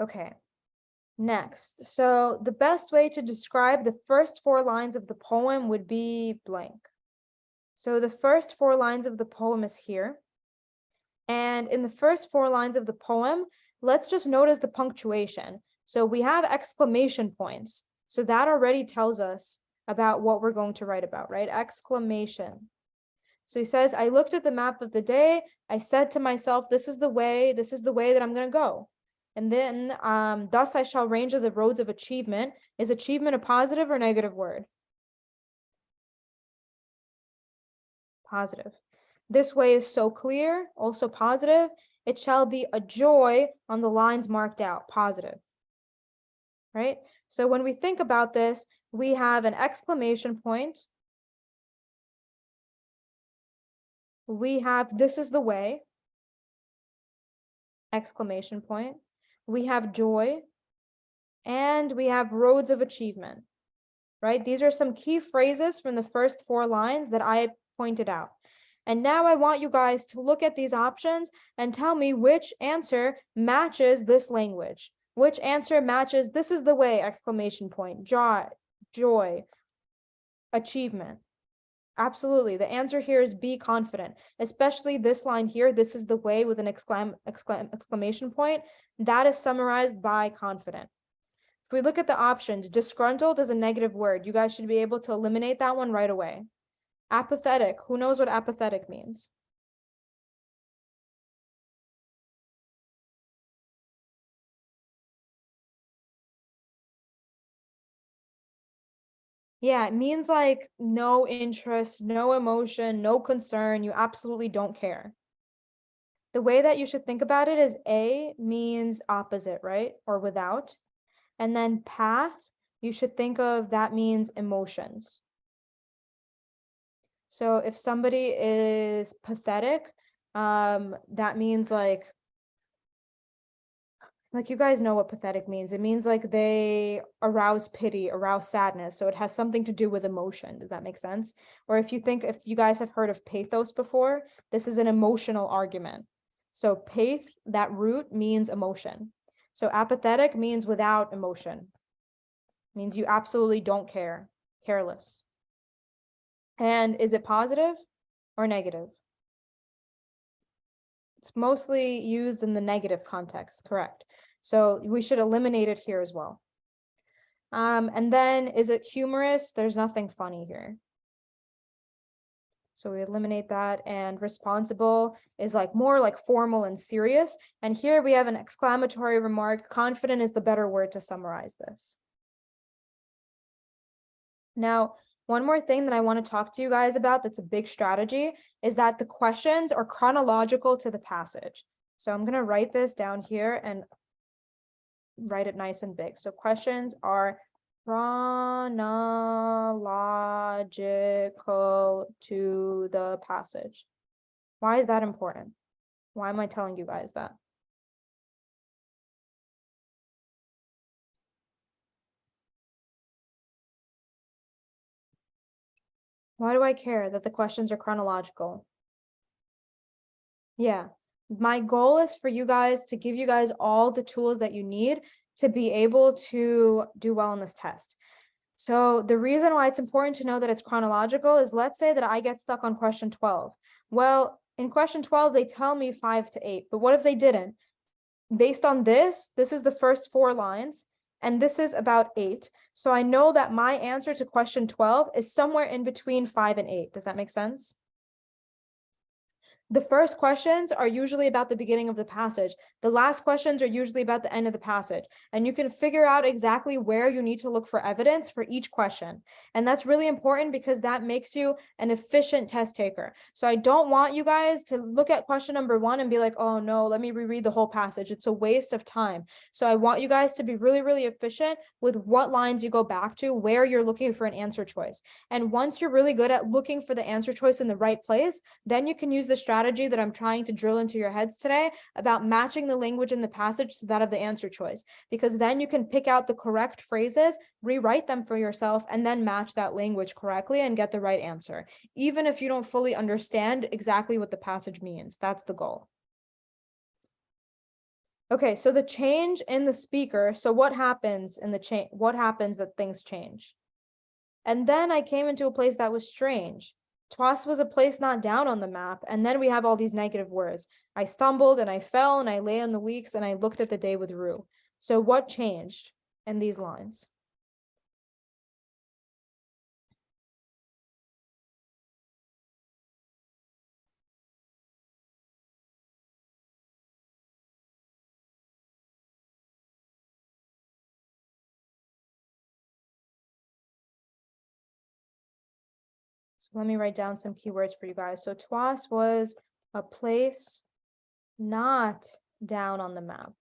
Okay, next. So the best way to describe the first 4 lines of the poem would be blank. So the first 4 lines of the poem is here. And in the first 4 lines of the poem, let's just notice the punctuation. So we have exclamation points. So that already tells us about what we're going to write about, right? Exclamation. So he says, I looked at the map of the day. I said to myself, this is the way that I'm going to go. And then, thus I shall range of the roads of achievement. Is achievement a positive or negative word? Positive. This way is so clear, also positive. It shall be a joy on the lines marked out, positive. Right? So when we think about this, we have an exclamation point. We have, this is the way, exclamation point. We have joy, and we have roads of achievement, right? These are some key phrases from the first 4 lines that I pointed out. And now I want you guys to look at these options and tell me which answer matches this language. Which answer matches, this is the way, exclamation point, joy, achievement. Absolutely. The answer here is be confident, especially this line here. This is the way with an exclamation point. That is summarized by confident. If we look at the options, disgruntled is a negative word. You guys should be able to eliminate that one right away. Apathetic. Who knows what apathetic means? Yeah, it means like no interest, no emotion, no concern. You absolutely don't care. The way that you should think about it is A means opposite, right? Or without. And then path, you should think of that means emotions. So if somebody is pathetic, that means like you guys know what pathetic means. It means like they arouse pity, arouse sadness. So it has something to do with emotion. Does that make sense? Or if you guys have heard of pathos before, this is an emotional argument. So path, that root means emotion. So apathetic means without emotion. Means you absolutely don't care, careless. And is it positive or negative? It's mostly used in the negative context, correct. So we should eliminate it here as well. And then is it humorous? There's nothing funny here. So we eliminate that, and responsible is like more like formal and serious. And here we have an exclamatory remark. Confident is the better word to summarize this. Now, one more thing that I want to talk to you guys about that's a big strategy is that the questions are chronological to the passage. So I'm going to write this down here and write it nice and big. So questions are chronological to the passage. Why is that important? Why am I telling you guys that? Why do I care that the questions are chronological? Yeah, my goal is for you guys to give you guys all the tools that you need to be able to do well in this test. So the reason why it's important to know that it's chronological is, let's say that I get stuck on question 12. Well, in question 12, they tell me 5 to 8, but what if they didn't? Based on this is the first 4 lines, and this is about 8. So I know that my answer to question 12 is somewhere in between 5 and 8. Does that make sense? The first questions are usually about the beginning of the passage. The last questions are usually about the end of the passage. And you can figure out exactly where you need to look for evidence for each question. And that's really important because that makes you an efficient test taker. So I don't want you guys to look at question number 1 and be like, oh no, let me reread the whole passage. It's a waste of time. So I want you guys to be really, really efficient with what lines you go back to, where you're looking for an answer choice. And once you're really good at looking for the answer choice in the right place, then you can use the strategy that I'm trying to drill into your heads today about matching the language in the passage to that of the answer choice, because then you can pick out the correct phrases, rewrite them for yourself, and then match that language correctly and get the right answer, even if you don't fully understand exactly what the passage means. That's the goal. Okay, so the change in the speaker. So what happens in the change? What happens that things change? And then I came into a place that was strange. Twas was a place not down on the map. And then we have all these negative words. I stumbled and I fell and I lay on the weeks and I looked at the day with rue. So what changed in these lines? So let me write down some keywords for you guys. So Twas was a place not down on the map.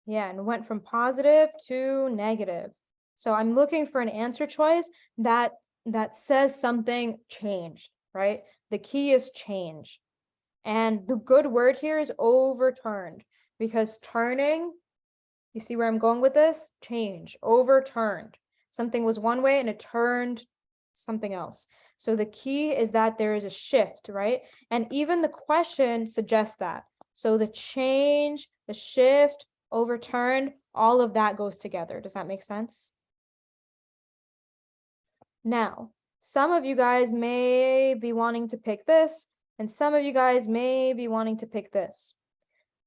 Yeah, and went from positive to negative. So I'm looking for an answer choice that says something changed, right? The key is change. And the good word here is overturned, because turning, you see where I'm going with this? Change, overturned. Something was one way and it turned something else. So the key is that there is a shift, right? And even the question suggests that. So the change, the shift, overturned, all of that goes together. Does that make sense? Now, some of you guys may be wanting to pick this, and some of you guys may be wanting to pick this.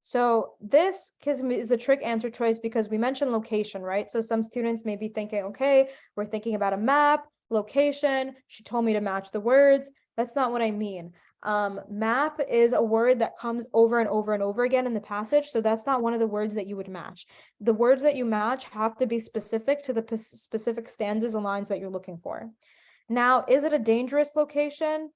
So this is the trick answer choice because we mentioned location, right? So some students may be thinking, okay, we're thinking about a map, location. She told me to match the words. That's not what I mean. Map is a word that comes over and over and over again in the passage. So that's not one of the words that you would match. The words that you match have to be specific to the specific stanzas and lines that you're looking for. Now, is it a dangerous location?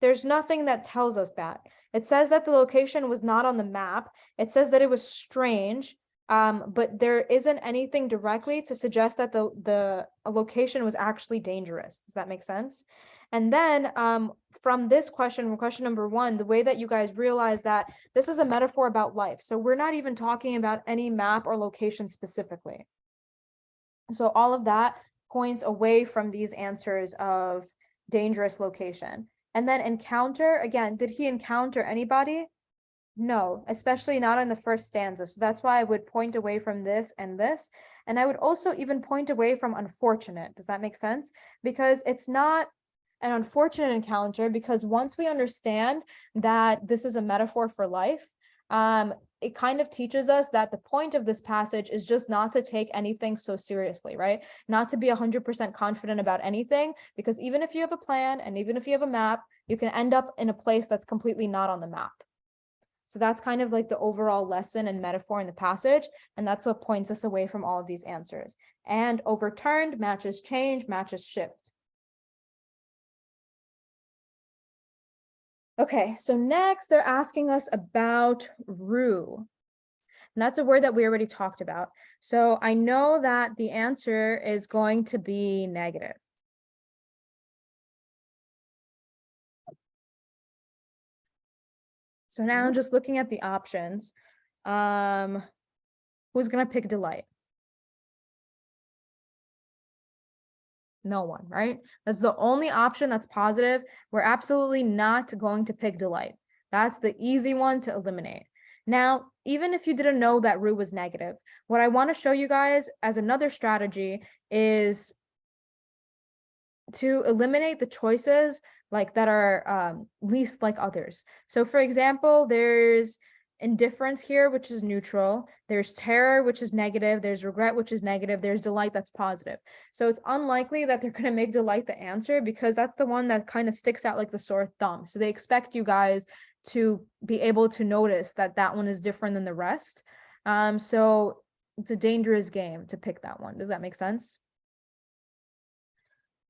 There's nothing that tells us that. It says that the location was not on the map. It says that it was strange, but there isn't anything directly to suggest that the location was actually dangerous. Does that make sense? And then from this question, from question number 1, the way that you guys realize that this is a metaphor about life. So we're not even talking about any map or location specifically. So all of that points away from these answers of dangerous location. And then encounter, again, did he encounter anybody? No, especially not in the first stanza. So that's why I would point away from this and this. And I would also even point away from unfortunate. Does that make sense? Because it's not an unfortunate encounter, because once we understand that this is a metaphor for life, it kind of teaches us that the point of this passage is just not to take anything so seriously, right? Not to be 100% confident about anything, because even if you have a plan and even if you have a map, you can end up in a place that's completely not on the map. So that's kind of like the overall lesson and metaphor in the passage. And that's what points us away from all of these answers. And overturned matches change, matches shift. Okay, so next they're asking us about rue. And that's a word that we already talked about. So I know that the answer is going to be negative. So now just looking at the options, who's going to pick delight? No one, right? That's the only option that's positive. We're absolutely not going to pick delight. That's the easy one to eliminate. Now, even if you didn't know that rue was negative, what I want to show you guys as another strategy is to eliminate the choices like that are least like others. So for example, there's indifference here, which is neutral. There's terror, which is negative. There's regret, which is negative. There's delight, that's positive. So it's unlikely that they're going to make delight the answer, because that's the one that kind of sticks out like the sore thumb. So they expect you guys to be able to notice that that one is different than the rest. So it's a dangerous game to pick that one. Does that make sense?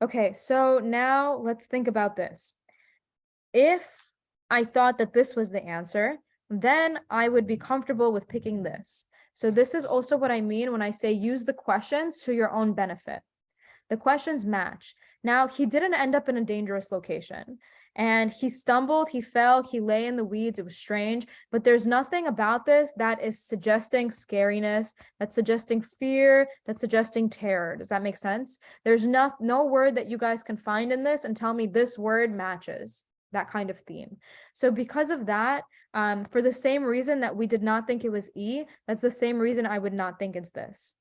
Okay, so now let's think about this. If I thought that this was the answer, then I would be comfortable with picking this. So this is also what I mean when I say use the questions to your own benefit. The questions match. Now, he didn't end up in a dangerous location, and he stumbled, he fell, he lay in the weeds. It was strange, but there's nothing about this that is suggesting scariness, that's suggesting fear, that's suggesting terror. Does that make sense? There's no word that you guys can find in this and tell me this word matches that kind of theme. So because of that, for the same reason that we did not think it was E, that's the same reason I would not think it's this.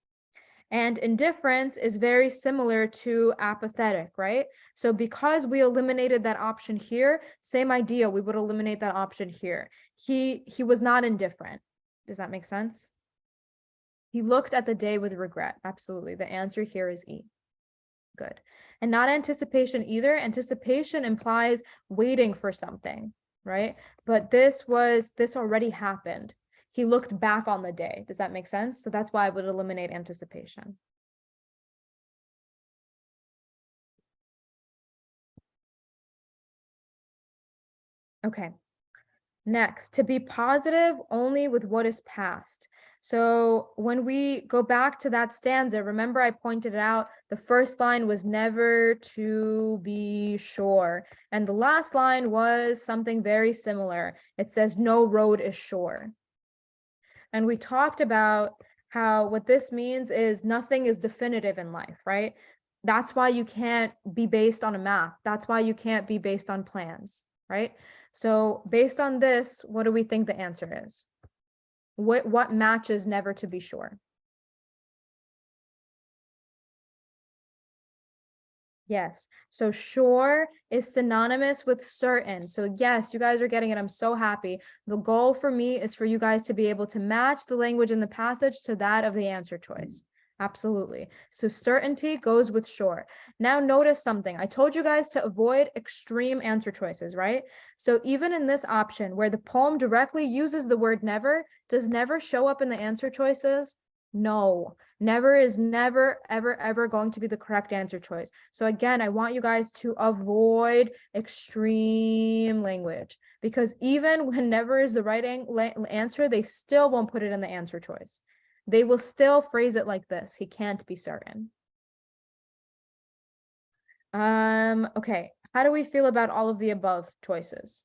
And indifference is very similar to apathetic, right? So because we eliminated that option here, same idea, we would eliminate that option here. He was not indifferent. Does that make sense? He looked at the day with regret. Absolutely. The answer here is E. Good. And not anticipation either. Anticipation implies waiting for something, right? But this already happened. He looked back on the day. Does that make sense? So that's why I would eliminate anticipation. Okay. Next, to be positive only with what is past. So when we go back to that stanza, remember I pointed out the first line was never to be sure. And the last line was something very similar. It says no road is sure. And we talked about how what this means is nothing is definitive in life, right? That's why you can't be based on a map. That's why you can't be based on plans, right? So based on this, what do we think the answer is? What matches never to be sure? Yes. So sure is synonymous with certain. So yes, you guys are getting it. I'm so happy. The goal for me is for you guys to be able to match the language in the passage to that of the answer choice. Absolutely. So certainty goes with sure. Now notice something. I told you guys to avoid extreme answer choices, right? So even in this option where the poem directly uses the word never, does never show up in the answer choices? No, never is never, ever, ever going to be the correct answer choice. So again, I want you guys to avoid extreme language, because even when never is the right answer, they still won't put it in the answer choice. They will still phrase it like this: he can't be certain. Okay, how do we feel about all of the above choices?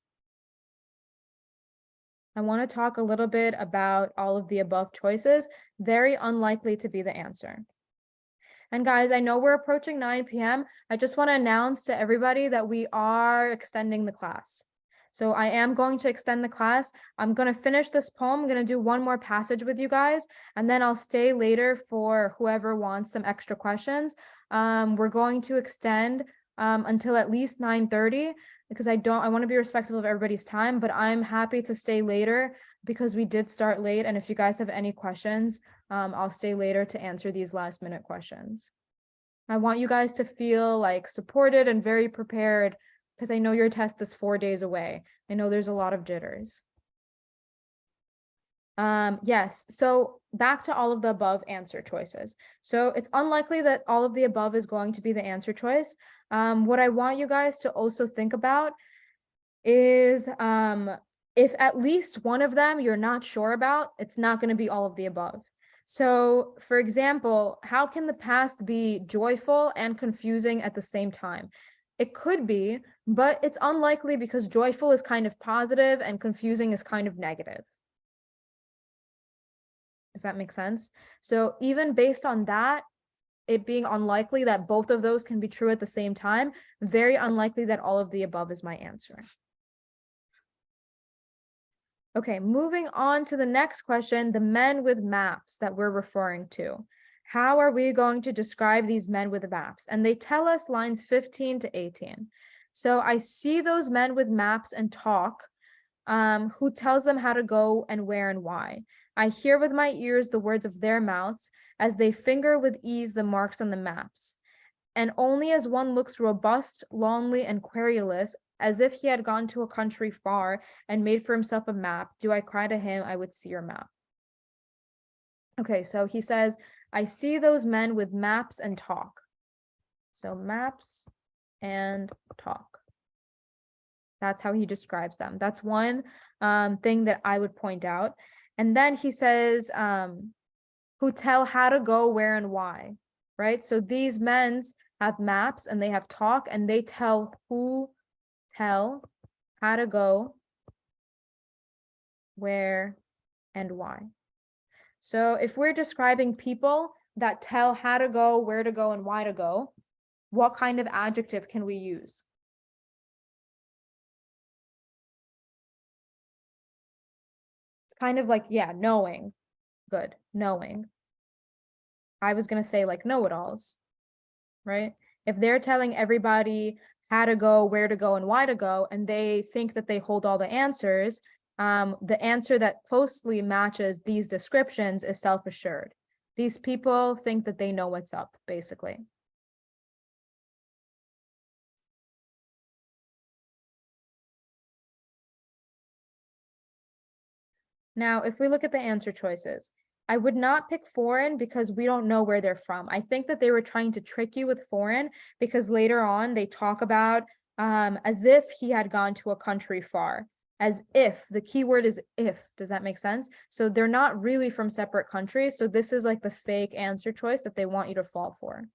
I want to talk a little bit about all of the above choices. Very unlikely to be the answer. And guys, I know we're approaching 9 p.m. I just want to announce to everybody that we are extending the class. So I am going to extend the class. I'm going to finish this poem. I'm going to do one more passage with you guys, and then I'll stay later for whoever wants some extra questions. We're going to extend until at least 9:30 because I want to be respectful of everybody's time, but I'm happy to stay later because we did start late. And if you guys have any questions, I'll stay later to answer these last minute questions. I want you guys to feel like supported and very prepared because I know your test is 4 days away. I know there's a lot of jitters. Yes, so back to all of the above answer choices. So it's unlikely that all of the above is going to be the answer choice. What I want you guys to also think about is if at least one of them you're not sure about, it's not going to be all of the above. So, for example, how can the past be joyful and confusing at the same time? It could be, but it's unlikely because joyful is kind of positive and confusing is kind of negative. Does that make sense? So even based on that, it being unlikely that both of those can be true at the same time, very unlikely that all of the above is my answer. Okay, moving on to the next question, the men with maps that we're referring to. How are we going to describe these men with maps? And they tell us lines 15 to 18. So I see those men with maps and talk, who tells them how to go and where and why. I hear with my ears the words of their mouths as they finger with ease the marks on the maps. And only as one looks robust, lonely, and querulous, as if he had gone to a country far and made for himself a map, do I cry to him, I would see your map. Okay, so he says, I see those men with maps and talk. So maps and talk. That's how he describes them. That's one thing that I would point out. And then he says, who tell how to go, where, and why, right? So these men have maps and they have talk and they tell how to go, where, and why. So if we're describing people that tell how to go, where to go, and why to go, what kind of adjective can we use? It's kind of like, yeah, knowing. Good, knowing. I was going to say like know-it-alls, right? If they're telling everybody how to go, where to go, and why to go, and they think that they hold all the answers, the answer that closely matches these descriptions is self-assured. These people think that they know what's up, basically. Now, if we look at the answer choices, I would not pick foreign because we don't know where they're from. I think that they were trying to trick you with foreign because later on they talk about as if he had gone to a country far, as if, the key word is if. Does that make sense? So they're not really from separate countries. So this is like the fake answer choice that they want you to fall for.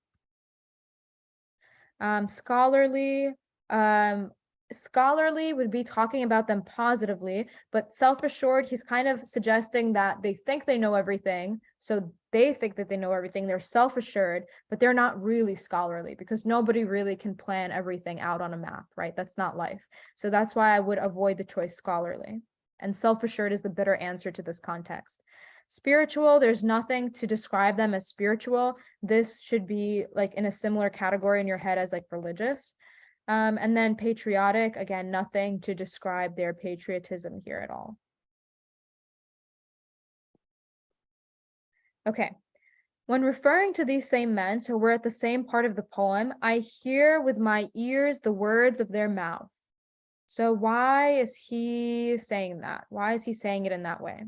Scholarly would be talking about them positively, but self-assured, he's kind of suggesting that they think they know everything. So they think that they know everything. They're self-assured, but they're not really scholarly because nobody really can plan everything out on a map, right? That's not life. So that's why I would avoid the choice scholarly. And self-assured is the better answer to this context. Spiritual, there's nothing to describe them as spiritual. This should be like in a similar category in your head as like religious. And then patriotic, again, nothing to describe their patriotism here at all. Okay, when referring to these same men, so we're at the same part of the poem, I hear with my ears the words of their mouth. So why is he saying that? Why is he saying it in that way?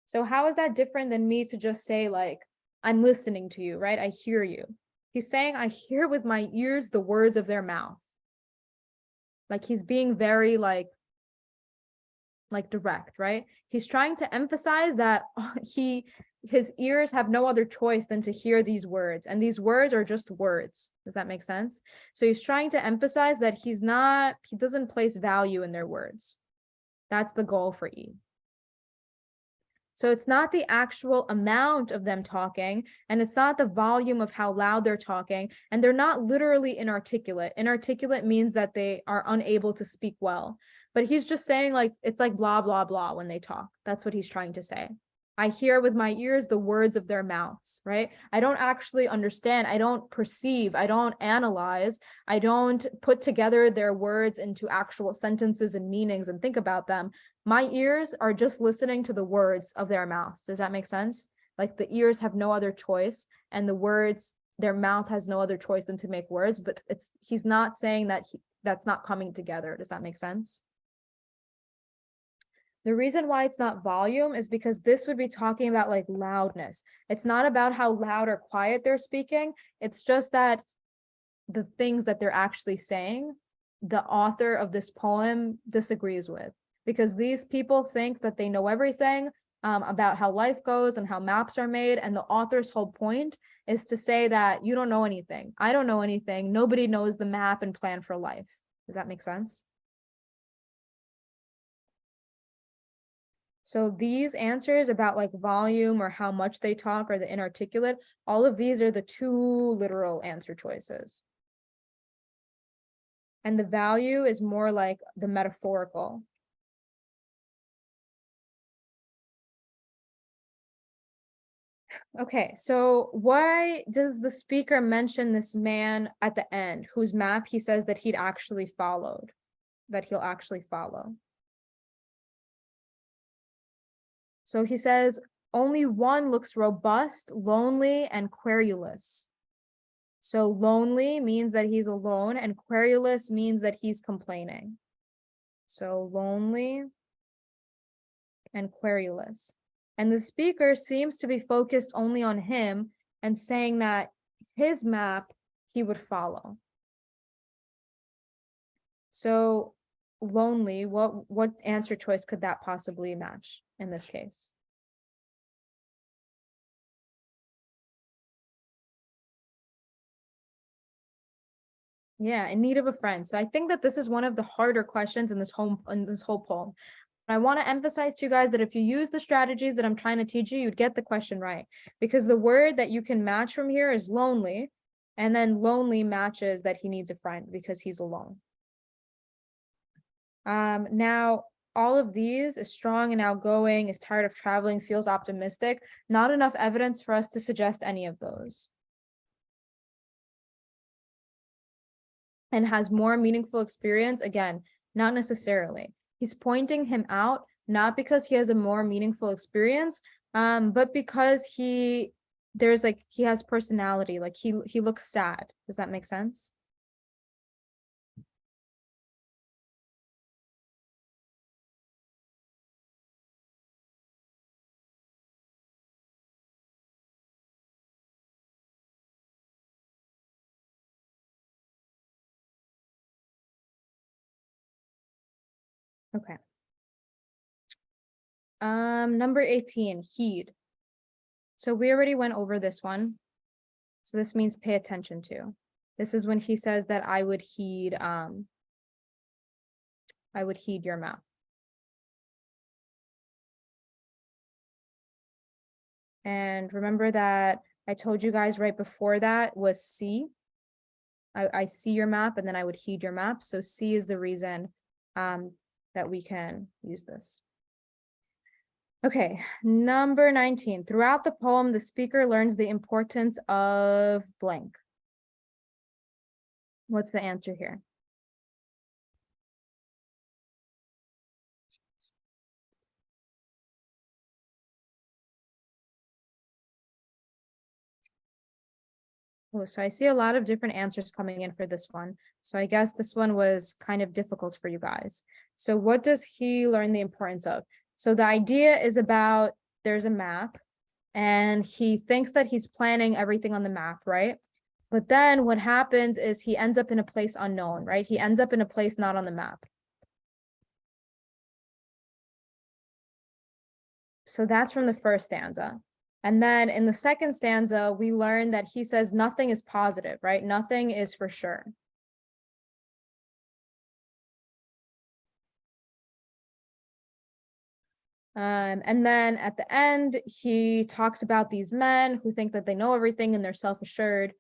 So how is that different than me to just say like, I'm listening to you, right? I hear you. He's saying, I hear with my ears the words of their mouth. Like he's being very like direct, right? He's trying to emphasize that his ears have no other choice than to hear these words. And these words are just words. Does that make sense? So he's trying to emphasize that he doesn't place value in their words. That's the goal for E. So it's not the actual amount of them talking, and it's not the volume of how loud they're talking, and they're not literally inarticulate. Inarticulate means that they are unable to speak well. But he's just saying like, it's like blah, blah, blah when they talk. That's what he's trying to say. I hear with my ears the words of their mouths, right? I don't actually understand. I don't perceive. I don't analyze. I don't put together their words into actual sentences and meanings and think about them. My ears are just listening to the words of their mouth. Does that make sense? Like the ears have no other choice, and the words, their mouth has no other choice than to make words, but he's not saying that that's not coming together. Does that make sense? The reason why it's not volume is because this would be talking about like loudness. It's not about how loud or quiet they're speaking. It's just that the things that they're actually saying, the author of this poem disagrees with, because these people think that they know everything about how life goes and how maps are made. And the author's whole point is to say that you don't know anything. I don't know anything. Nobody knows the map and plan for life. Does that make sense? So these answers about like volume or how much they talk or the inarticulate, all of these are the two literal answer choices. And the value is more like the metaphorical. Okay, so why does the speaker mention this man at the end whose map he says that he'll actually follow? So he says, only one looks robust, lonely, and querulous. So lonely means that he's alone, and querulous means that he's complaining. So lonely and querulous. And the speaker seems to be focused only on him and saying that his map he would follow. So lonely, what answer choice could that possibly match in this case? Yeah, in need of a friend. So I think that this is one of the harder questions in this whole poem. I want to emphasize to you guys that if you use the strategies that I'm trying to teach you, you'd get the question right. Because the word that you can match from here is lonely, and then lonely matches that he needs a friend because he's alone. Now all of these is strong and outgoing, is tired of traveling, feels optimistic. Not enough evidence for us to suggest any of those. And has more meaningful experience, again, not necessarily. He's pointing him out, not because he has a more meaningful experience, but because he has personality, like he looks sad. Does that make sense? Okay. Number 18, heed. So we already went over this one. So this means pay attention to. This is when he says that I would heed your mouth. And remember that I told you guys right before that was see. I see your map, and then I would heed your map. So see is the reason that we can use this. Okay, number 19. Throughout the poem, the speaker learns the importance of blank. What's the answer here? Oh, so I see a lot of different answers coming in for this one. So I guess this one was kind of difficult for you guys. So what does he learn the importance of? So the idea is about there's a map and he thinks that he's planning everything on the map, right? But then what happens is he ends up in a place unknown, right? He ends up in a place not on the map. So that's from the first stanza. And then in the second stanza, we learn that he says nothing is positive, right? Nothing is for sure. And then at the end, he talks about these men who think that they know everything and they're self-assured,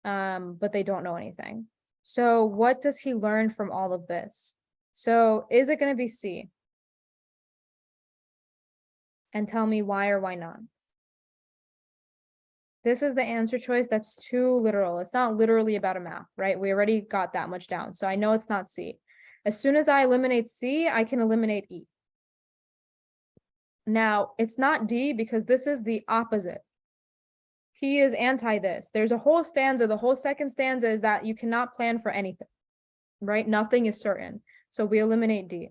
but they don't know anything. So what does he learn from all of this? So is it going to be C? And tell me why or why not. This is the answer choice that's too literal. It's not literally about a map, right? We already got that much down. So I know it's not C. As soon as I eliminate C, I can eliminate E. Now, it's not D because this is the opposite. He is anti this. There's a whole stanza. The whole second stanza is that you cannot plan for anything, right? Nothing is certain. So we eliminate D.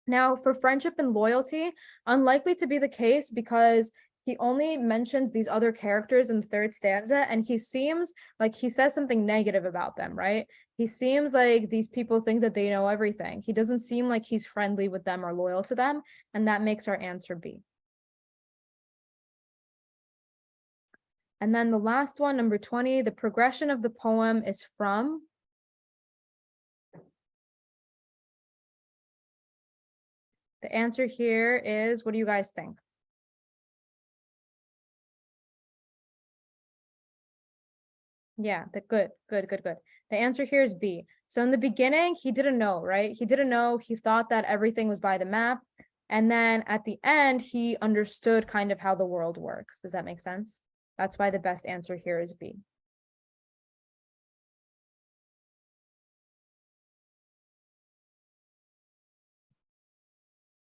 Now, for friendship and loyalty, unlikely to be the case because he only mentions these other characters in the third stanza, and he seems like he says something negative about them, right? He seems like these people think that they know everything. He doesn't seem like he's friendly with them or loyal to them, and that makes our answer B. And then the last one, number 20, the progression of the poem is from. The answer here is, what do you guys think? Yeah, good. The answer here is B. So in the beginning, he didn't know, right? He didn't know. He thought that everything was by the map. And then at the end, he understood kind of how the world works. Does that make sense? That's why the best answer here is B.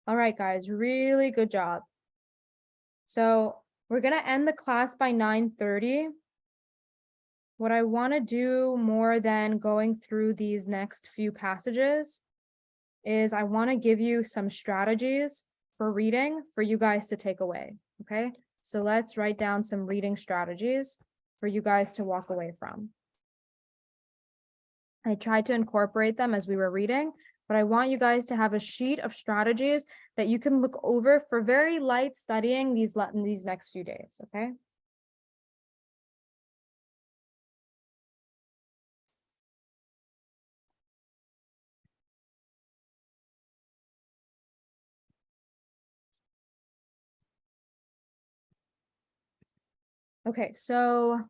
All right, guys, really good job. So we're going to end the class by 9:30. What I want to do more than going through these next few passages is I want to give you some strategies for reading for you guys to take away, okay? So let's write down some reading strategies for you guys to walk away from. I tried to incorporate them as we were reading, but I want you guys to have a sheet of strategies that you can look over for very light studying these next few days, okay? Okay, so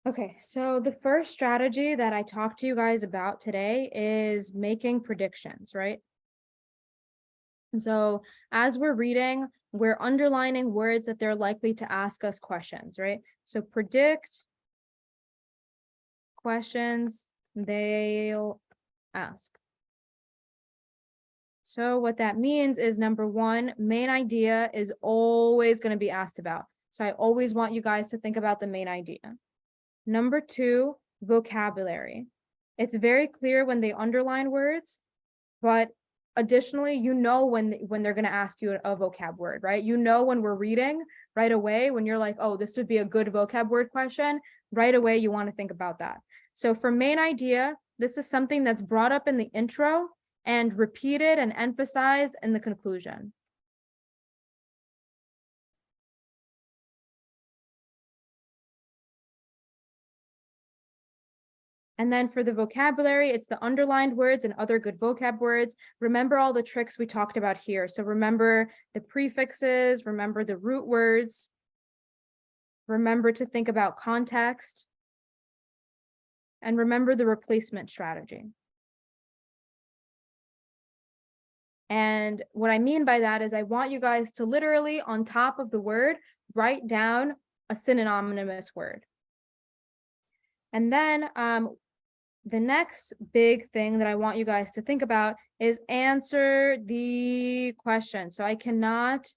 okay, so the first strategy that I talked to you guys about today is making predictions, right? So as we're reading, we're underlining words that they're likely to ask us questions, right? So predict questions they'll ask. So what that means is, number one, main idea is always going to be asked about. So I always want you guys to think about the main idea. Number two, vocabulary. It's very clear when they underline words, but additionally, you know when they're going to ask you a vocab word, right? You know when we're reading right away, when you're like, oh, this would be a good vocab word question, right away you want to think about that. So for main idea, this is something that's brought up in the intro and repeated and emphasized in the conclusion. And then for the vocabulary, it's the underlined words and other good vocab words. Remember all the tricks we talked about here. So remember the prefixes, remember the root words, remember to think about context, and remember the replacement strategy. And what I mean by that is I want you guys to literally, on top of the word, write down a synonymous word. And then the next big thing that I want you guys to think about is answer the question. So I cannot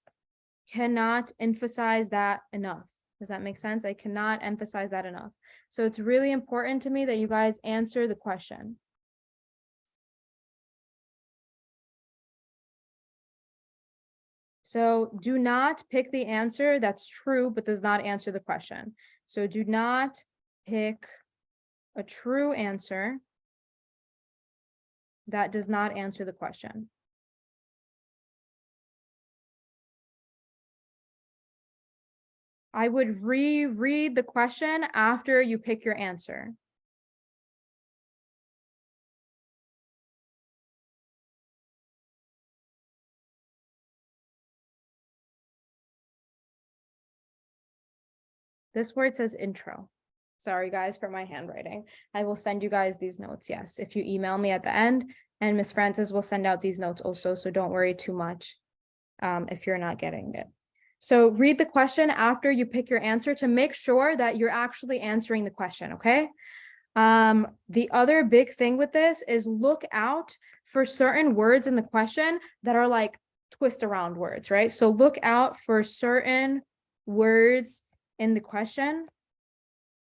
emphasize that enough. Does that make sense? I cannot emphasize that enough. So it's really important to me that you guys answer the question. So do not pick the answer that's true but does not answer the question. So do not pick a true answer that does not answer the question. I would reread the question after you pick your answer. This word says intro. Sorry guys for my handwriting. I will send you guys these notes, yes, if you email me at the end, and Miss Francis will send out these notes also, so don't worry too much if you're not getting it. So read the question after you pick your answer to make sure that you're actually answering the question, okay? The other big thing with this is look out for certain words in the question that are like twist around words, right? So look out for certain words in the question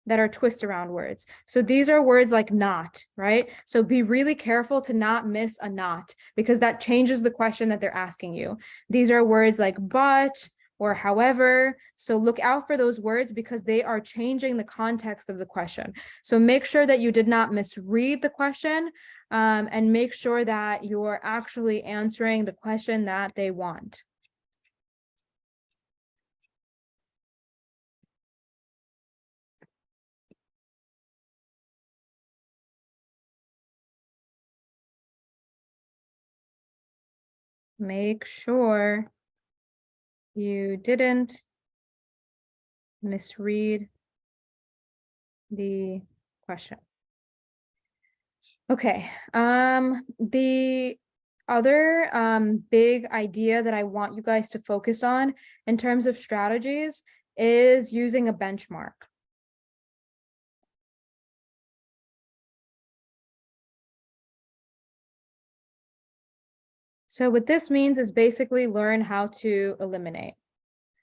that are twist around words. So these are words like not, right? So be really careful to not miss a not, because that changes the question that they're asking you. These are words like but or however. So look out for those words because they are changing the context of the question. So make sure that you did not misread the question, and make sure that you're actually answering the question that they want. Make sure you didn't misread the question. Okay, the other big idea that I want you guys to focus on in terms of strategies is using a benchmark. So what this means is basically learn how to eliminate.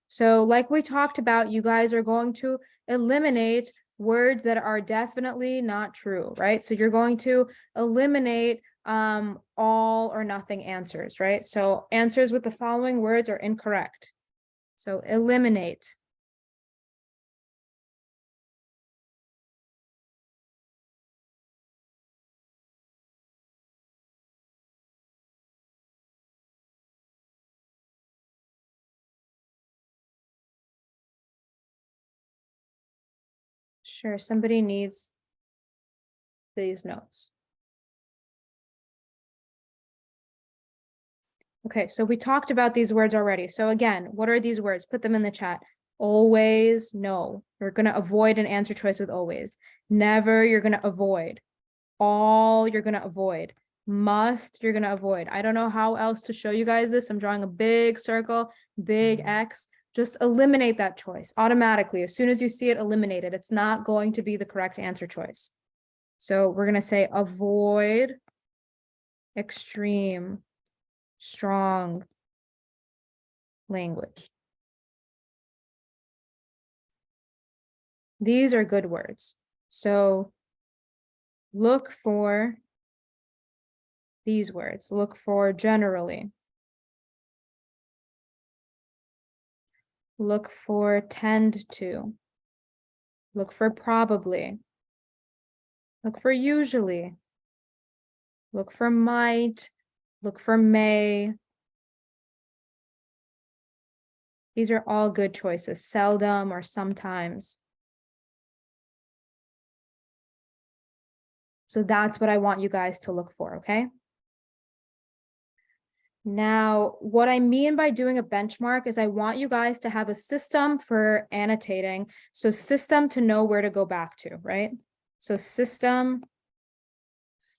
So like we talked about, you guys are going to eliminate words that are definitely not true, right? So you're going to eliminate all or nothing answers, right? So answers with the following words are incorrect. So eliminate. Sure, somebody needs these notes. Okay, so we talked about these words already. So again, what are these words? Put them in the chat. Always, no. You're going to avoid an answer choice with always. Never, you're going to avoid. All, you're going to avoid. Must, you're going to avoid. I don't know how else to show you guys this. I'm drawing a big circle, big X. Just eliminate that choice automatically. As soon as you see it, eliminate it. It's not going to be the correct answer choice. So we're going to say avoid extreme, strong language. These are good words. So look for these words. Look for generally. Look for tend to. Look for probably. Look for usually. Look for might. Look for may. These are all good choices, seldom or sometimes. So that's what I want you guys to look for, okay? Now, what I mean by doing a benchmark is I want you guys to have a system for annotating. So system to know where to go back to, right? So system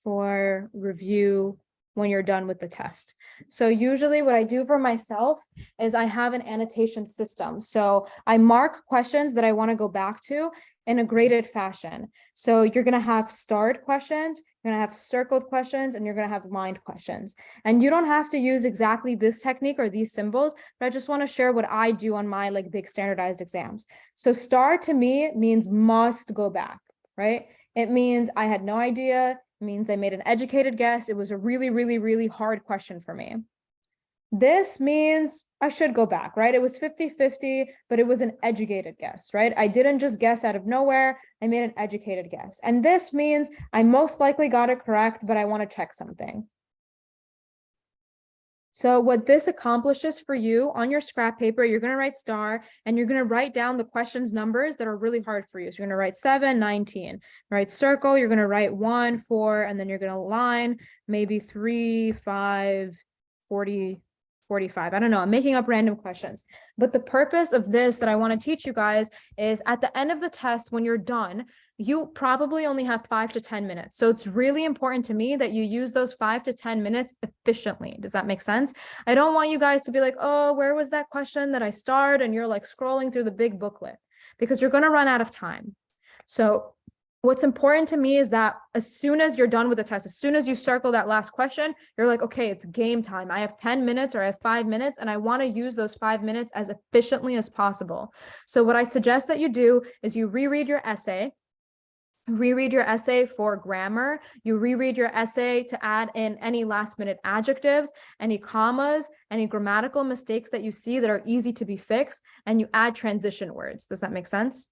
for review when you're done with the test. So usually what I do for myself is I have an annotation system. So I mark questions that I want to go back to in a graded fashion. So you're going to have starred questions, you're going to have circled questions, and you're going to have lined questions. And you don't have to use exactly this technique or these symbols, but I just want to share what I do on my like big standardized exams. So star to me means must go back, right? It means I had no idea. It means I made an educated guess. It was a really, really, really hard question for me. This means I should go back, right? It was 50-50, but it was an educated guess, right? I didn't just guess out of nowhere. I made an educated guess. And this means I most likely got it correct, but I want to check something. So what this accomplishes for you on your scrap paper, you're going to write star and you're going to write down the questions numbers that are really hard for you. So you're going to write 7, 19, right? Circle, you're going to write 1, 4, and then you're going to line maybe 3, 5, 40, 45. I don't know. I'm making up random questions. But the purpose of this that I want to teach you guys is at the end of the test, when you're done, you probably only have 5 to 10 minutes. So it's really important to me that you use those 5 to 10 minutes efficiently. Does that make sense? I don't want you guys to be like, oh, where was that question that I starred? And you're like scrolling through the big booklet because you're going to run out of time. So what's important to me is that as soon as you're done with the test, as soon as you circle that last question, you're like, okay, it's game time. I have 10 minutes or I have 5 minutes, and I want to use those 5 minutes as efficiently as possible. So what I suggest that you do is you reread your essay for grammar. You reread your essay to add in any last minute adjectives, any commas, any grammatical mistakes that you see that are easy to be fixed, and you add transition words. Does that make sense?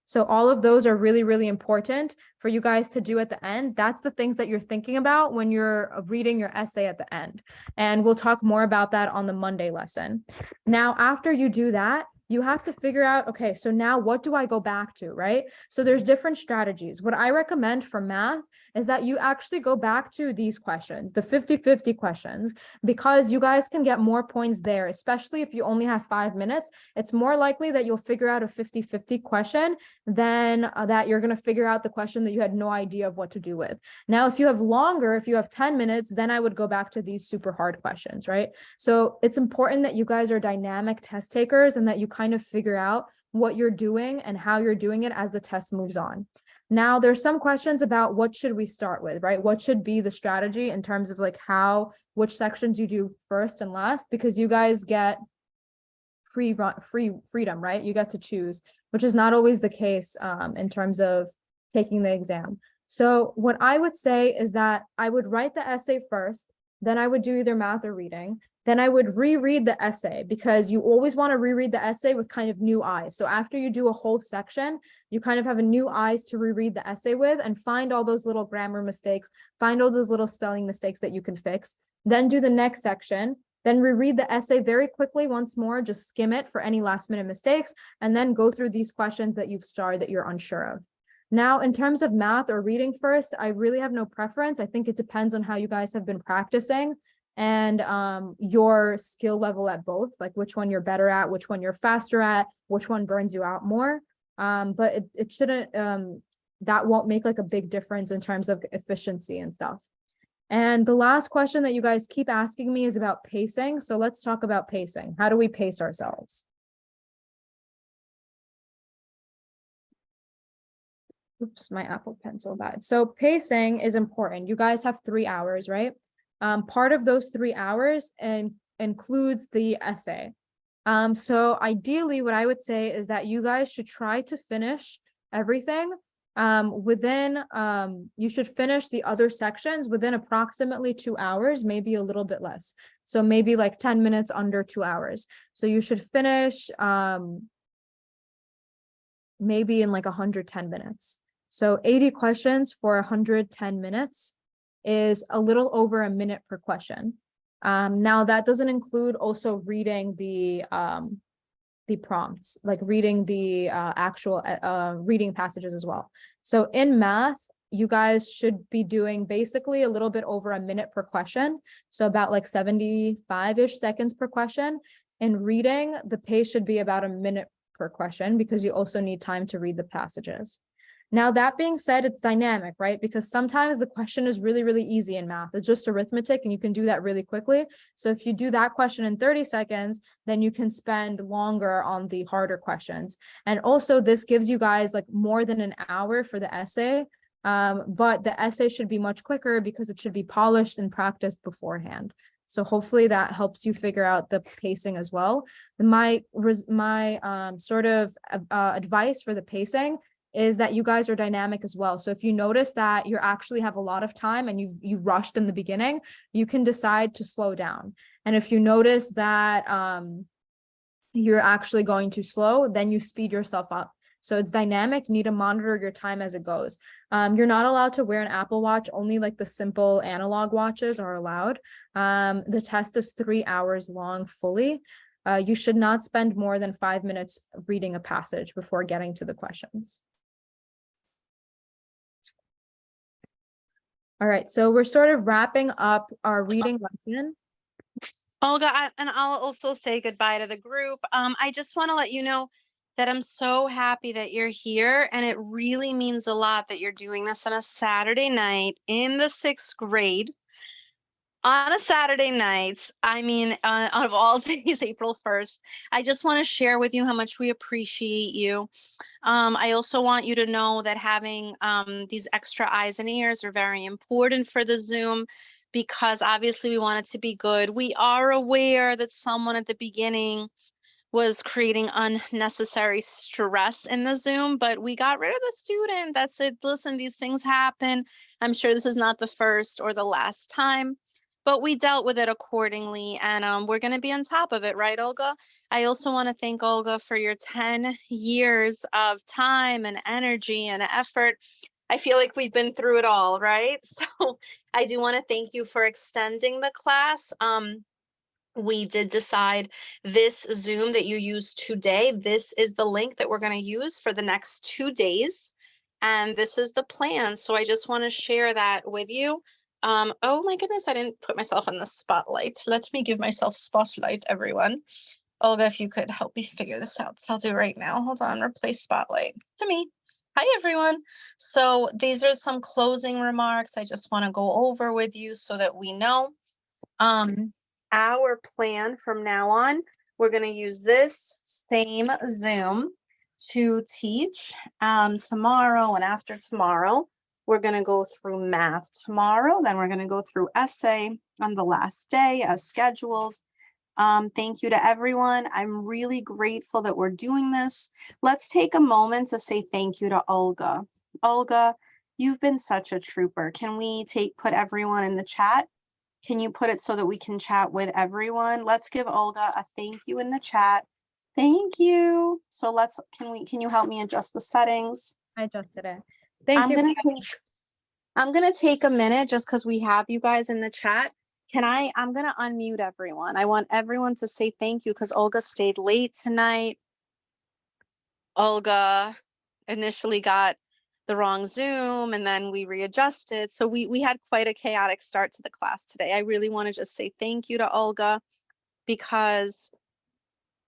So all of those are really, really important for you guys to do at the end. That's the things that you're thinking about when you're reading your essay at the end. And we'll talk more about that on the Monday lesson. Now, after you do that, you have to figure out, okay, so now what do I go back to, right? So there's different strategies. What I recommend for math is that you actually go back to these questions, the 50-50 questions, because you guys can get more points there, especially if you only have 5 minutes. It's more likely that you'll figure out a 50-50 question than that you're going to figure out the question that you had no idea of what to do with. Now, if you have longer, if you have 10 minutes, then I would go back to these super hard questions, right? So it's important that you guys are dynamic test takers and that you kind of figure out what you're doing and how you're doing it as the test moves on. Now, there's some questions about what should we start with, right? What should be the strategy in terms of like which sections you do first and last, because you guys get freedom, right? You get to choose, which is not always the case in terms of taking the exam. So what I would say is that I would write the essay first, then I would do either math or reading. Then I would reread the essay, because you always want to reread the essay with kind of new eyes. So after you do a whole section, you kind of have a new eyes to reread the essay with and find all those little grammar mistakes, find all those little spelling mistakes that you can fix. Then do the next section, then reread the essay very quickly once more, just skim it for any last minute mistakes, and then go through these questions that you've starred that you're unsure of. Now, in terms of math or reading first, I really have no preference. I think it depends on how you guys have been practicing and your skill level at both, like which one you're better at, which one you're faster at, which one burns you out more. But it shouldn't, that won't make like a big difference in terms of efficiency and stuff. And the last question that you guys keep asking me is about pacing. So let's talk about pacing. How do we pace ourselves? Oops, my Apple Pencil died. So pacing is important. You guys have 3 hours, right? Part of those 3 hours includes the essay. So ideally, what I would say is that you guys should try to finish everything you should finish the other sections within approximately 2 hours, maybe a little bit less. So maybe like 10 minutes under 2 hours. So you should finish maybe in like 110 minutes. So 80 questions for 110 minutes is a little over a minute per question. Now that doesn't include also reading the prompts, like reading the actual reading passages as well. So in math, you guys should be doing basically a little bit over a minute per question. So about like 75-ish seconds per question. In reading, the pace should be about a minute per question because you also need time to read the passages. Now, that being said, it's dynamic, right? Because sometimes the question is really, really easy in math. It's just arithmetic and you can do that really quickly. So if you do that question in 30 seconds, then you can spend longer on the harder questions. And also this gives you guys like more than an hour for the essay. But the essay should be much quicker because it should be polished and practiced beforehand. So hopefully that helps you figure out the pacing as well. My sort of advice for the pacing is that you guys are dynamic as well. So if you notice that you actually have a lot of time and you rushed in the beginning, you can decide to slow down. And if you notice that you're actually going too slow, then you speed yourself up. So it's dynamic. You need to monitor your time as it goes. You're not allowed to wear an Apple Watch. Only like the simple analog watches are allowed. The test is 3 hours long fully. You should not spend more than 5 minutes reading a passage before getting to the questions. All right, so we're sort of wrapping up our reading lesson. Olga, and I'll also say goodbye to the group. I just want to let you know that I'm so happy that you're here, and it really means a lot that you're doing this on a Saturday night in the 6th grade. On a Saturday night, I mean, out of all days, April 1st, I just want to share with you how much we appreciate you. I also want you to know that having these extra eyes and ears are very important for the Zoom, because obviously we want it to be good. We are aware that someone at the beginning was creating unnecessary stress in the Zoom, but we got rid of the student. That's it. Listen, these things happen. I'm sure this is not the first or the last time, but we dealt with it accordingly, and we're going to be on top of it, right, Olga? I also want to thank Olga for your 10 years of time and energy and effort. I feel like we've been through it all, right? So I do want to thank you for extending the class. We did decide this Zoom that you use today, this is the link that we're going to use for the next 2 days. And this is the plan. So I just want to share that with you. Oh my goodness, I didn't put myself in the spotlight. Let me give myself spotlight, everyone. Olga, if you could help me figure this out. So I'll do it right now. Hold on, replace spotlight to me. Hi, everyone. So these are some closing remarks I just want to go over with you so that we know. Our plan from now on, we're going to use this same Zoom to teach tomorrow and after tomorrow. We're going to go through math tomorrow, then we're going to go through essay on the last day as scheduled. Thank you to everyone. I'm really grateful that we're doing this. Let's take a moment to say thank you to Olga. Olga, you've been such a trooper. Can we put everyone in the chat? Can you put it so that we can chat with everyone? Let's give Olga a thank you in the chat. Thank you. So can you help me adjust the settings? I adjusted it. Thank you. I'm gonna take a minute just because we have you guys in the chat. I'm gonna unmute everyone. I want everyone to say thank you because Olga stayed late tonight. Olga initially got the wrong Zoom and then we readjusted. So we had quite a chaotic start to the class today. I really want to just say thank you to Olga because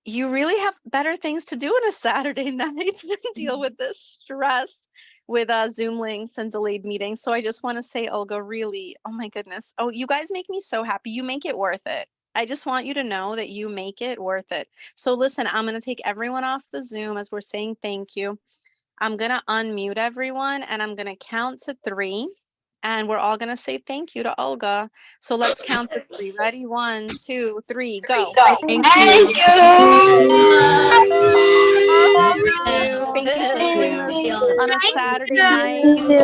you really have better things to do on a Saturday night than deal with this stress with Zoom links and delayed meetings. So I just want to say, Olga, really, oh my goodness. Oh, you guys make me so happy. You make it worth it. I just want you to know that you make it worth it. So listen, I'm going to take everyone off the Zoom as we're saying thank you. I'm going to unmute everyone and I'm going to count to 3 and we're all going to say thank you to Olga. So let's count to 3. Ready? 1, 2, 3, go. Thank you. Thank you. Thank Thank you for doing this you. on a Saturday night, Thank you.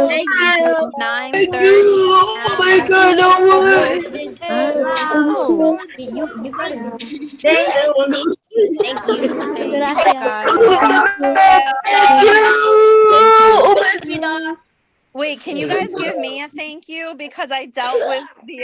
9:30. Oh my God, no way. Oh, you gotta be. Thank Thank you. Thank you, guys. you. 감사합니다. Wait, can you guys give me a thank you because I dealt with the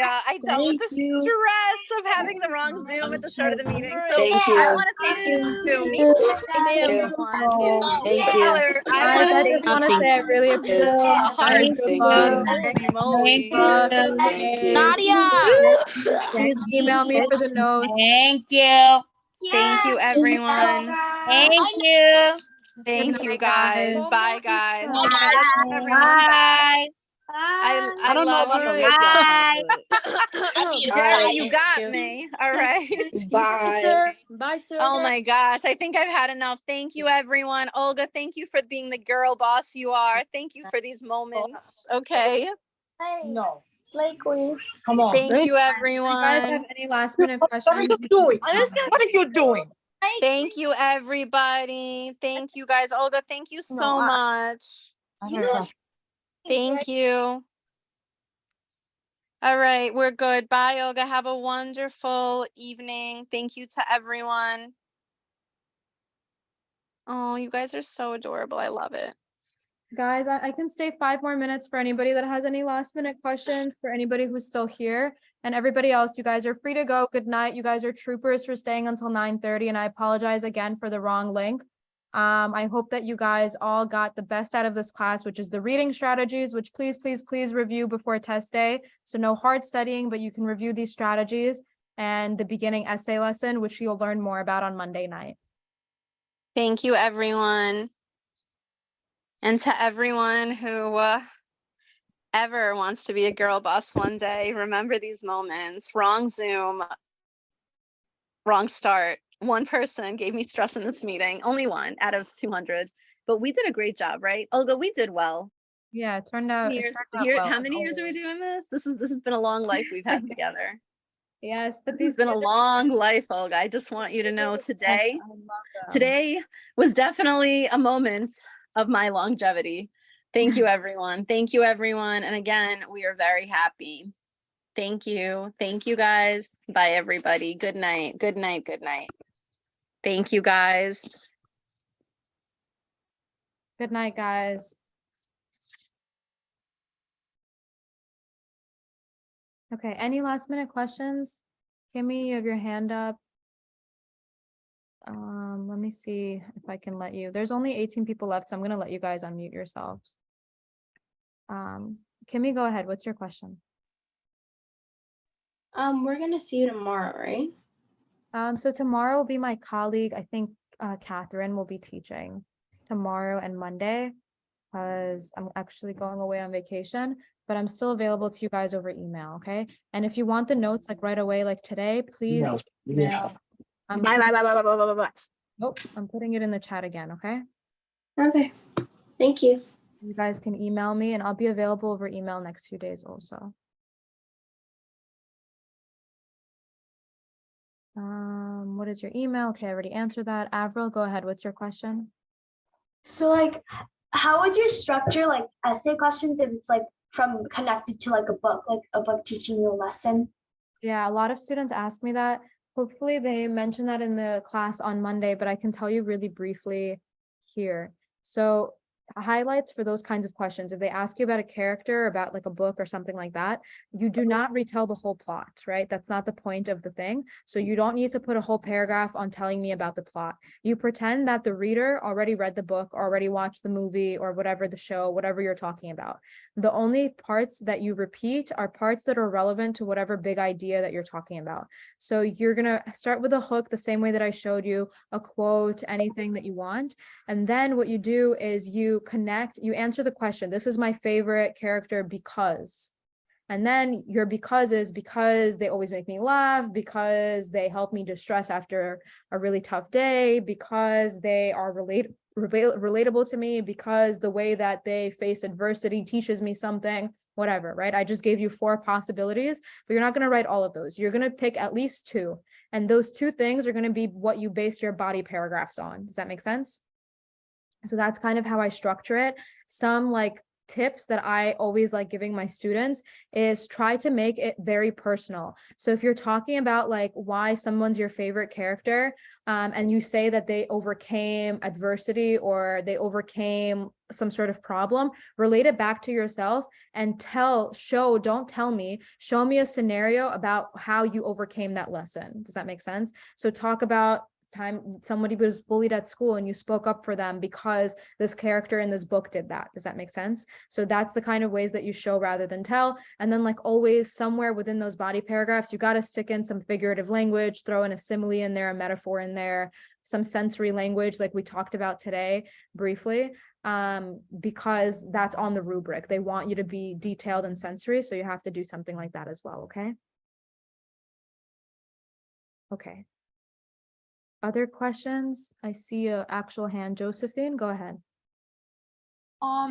stress of having the wrong Zoom at the start of the meeting. So Thank I you. want to thank you too. Me too. Everyone. Thank you. Kweller, I Guys, want to I thank just want to say I really appreciate it. Thank Good you. luck. Holy moly. Thank you. Please email me for the notes. Thank you. Thank you, everyone. Thank you. Thank Good you, night, guys. guys. Bye, guys. Everyone, bye. Bye. I don't know love about you. the lip y'all Bye. but Jackie, you got me. All right. bye. Bye, sir. Oh my gosh. I think I've had enough. Thank you, everyone. Olga, thank you for being the girl boss you are. Thank you for these moments. Okay. No. Slay queen. Come on. Thank you, If you guys have everyone. any last minute What are questions, you doing? What are you doing? Thank you, everybody. Thank you, guys. Olga, thank you so much. Thank you. All right, we're good. Bye, Olga. Have a wonderful evening. Thank you to everyone. Oh, you guys are so adorable. I love it. Guys, I can stay 5 more minutes for anybody that has any last minute questions, for anybody who's still here, and everybody else, you guys are free to go. Good night. You guys are troopers for staying until 9:30, and I apologize again for the wrong link. I hope that you guys all got the best out of this class, which is the reading strategies, which please, please, please review before test day. So no hard studying, but you can review these strategies, and the beginning essay lesson, which you'll learn more about on Monday night. Thank you, everyone. And to everyone who ever wants to be a girl boss one day, remember these moments. Wrong Zoom, wrong start. One person gave me stress in this meeting, only one out of 200, but we did a great job, right? Olga, we did well. Yeah, it turned out. How many years are we doing this? This has been a long life we've had together. Yes, but This has been a long life, Olga. I just want you to know today was definitely a moment of my longevity. Thank you, everyone. Thank you, everyone. And again, we are very happy. Thank you. Thank you, guys. Bye, everybody. Good night. Good night. Good night. Thank you, guys. Good night, guys. Okay, any last minute questions? Kimmy, you have your hand up. Let me see if I can let you. There's only 18 people left, so I'm gonna let you guys unmute yourselves. Kimmy, go ahead. What's your question? We're gonna see you tomorrow, right? So tomorrow will be my colleague. I think Catherine will be teaching tomorrow and Monday, because I'm actually going away on vacation, but I'm still available to you guys over email, okay? And if you want the notes like right away, like today, please email. Nope, I'm putting it in the chat again, okay? Okay, thank you. You guys can email me, and I'll be available over email next few days also. What is your email? Okay, I already answered that. Avril, go ahead. What's your question? So like, how would you structure like essay questions if it's like from connected to like a book teaching you a lesson? Yeah, a lot of students ask me that. Hopefully they mention that in the class on Monday, but I can tell you really briefly here. So highlights for those kinds of questions. If they ask you about a character, about like a book or something like that, you do not retell the whole plot, right? That's not the point of the thing. So you don't need to put a whole paragraph on telling me about the plot. You pretend that the reader already read the book, already watched the movie or whatever the show, whatever you're talking about. The only parts that you repeat are parts that are relevant to whatever big idea that you're talking about. So you're gonna start with a hook the same way that I showed you, a quote, anything that you want. And then what you do is you answer the question. This is my favorite character because. And then your because is because they always make me laugh, because they help me distress after a really tough day, because they are relatable to me, because the way that they face adversity teaches me something, whatever, right? I just gave you 4 possibilities, but you're not going to write all of those. You're going to pick at least 2. And those 2 things are going to be what you base your body paragraphs on. Does that make sense? So that's kind of how I structure it. Some like tips that I always like giving my students is try to make it very personal. So if you're talking about like why someone's your favorite character, and you say that they overcame adversity or they overcame some sort of problem, relate it back to yourself and don't tell me, show me a scenario about how you overcame that lesson. Does that make sense? So talk about time somebody was bullied at school and you spoke up for them because this character in this book did that. Does that make sense? So that's the kind of ways that you show rather than tell. And then like always somewhere within those body paragraphs, you got to stick in some figurative language, throw in a simile in there, a metaphor in there, some sensory language like we talked about today briefly, because that's on the rubric. They want you to be detailed and sensory, so you have to do something like that as well. Okay. Other questions? I see an actual hand. Josephine, go ahead.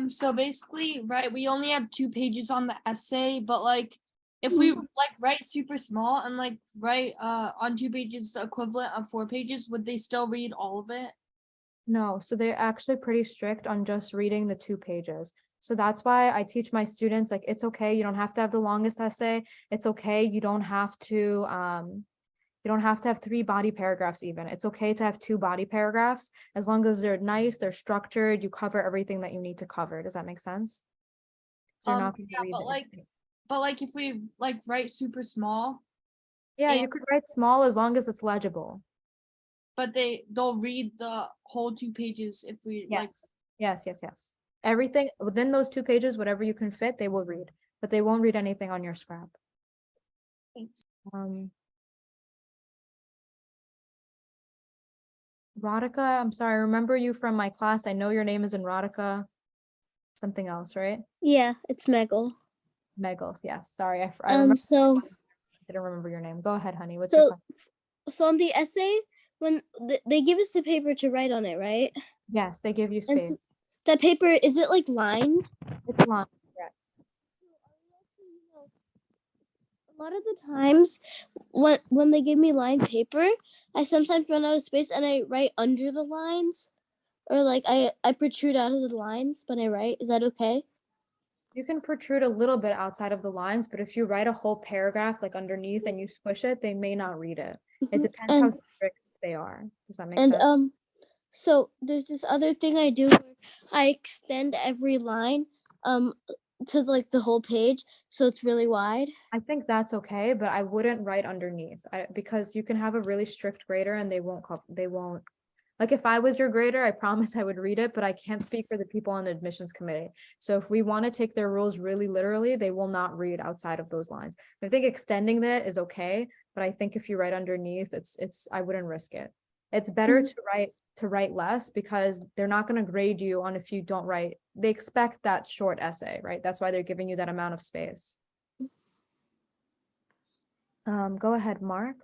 So basically, right, we only have 2 pages on the essay, but like if we like write super small and like write on 2 pages the equivalent of 4 pages, would they still read all of it? No, so they're actually pretty strict on just reading the 2 pages. So that's why I teach my students, like, it's okay. You don't have to have the longest essay. It's okay. You don't have to have 3 body paragraphs even. It's okay to have 2 body paragraphs as long as they're nice, they're structured, you cover everything that you need to cover. Does that make sense? So you're not gonna Yeah, read it. but like if we like write super small, Yeah, you and- could write small as long as it's legible. but they'll read the whole 2 pages if we like. Yes. Everything within those 2 pages, whatever you can fit, they will read, but they won't read anything on your scrap. Thanks. Radhika, I'm sorry, I remember you from my class. I know your name isn't Radhika. Something else, right? Yeah, it's Megal. Megals, yes. Sorry, I remember, So didn't remember your name. Go ahead, honey. What's your so question? so on the essay, when they give us the paper to write on it, right? Yes, they give you And space. that paper, is it like lined? It's long. Correct. A lot of the times when they give me lined paper, I sometimes run out of space and I write under the lines, or like I protrude out of the lines when I write. Is that okay? You can protrude a little bit outside of the lines, but if you write a whole paragraph like underneath and you squish it, they may not read it. It Mhm. depends how strict they are. Does that make And sense? so there's this other thing I do where I extend every line to like the whole page so it's really wide. I think that's okay, but I wouldn't write underneath because you can have a really strict grader and they won't, like if I was your grader, I promise I would read it, but I can't speak for the people on the admissions committee. So if we want to take their rules really literally, they will not read outside of those lines. I think extending that is okay, but I think if you write underneath, I wouldn't risk it. It's better to write less because they're not going to grade you on if you don't write. They expect that short essay, right? That's why they're giving you that amount of space. Go ahead, Mark.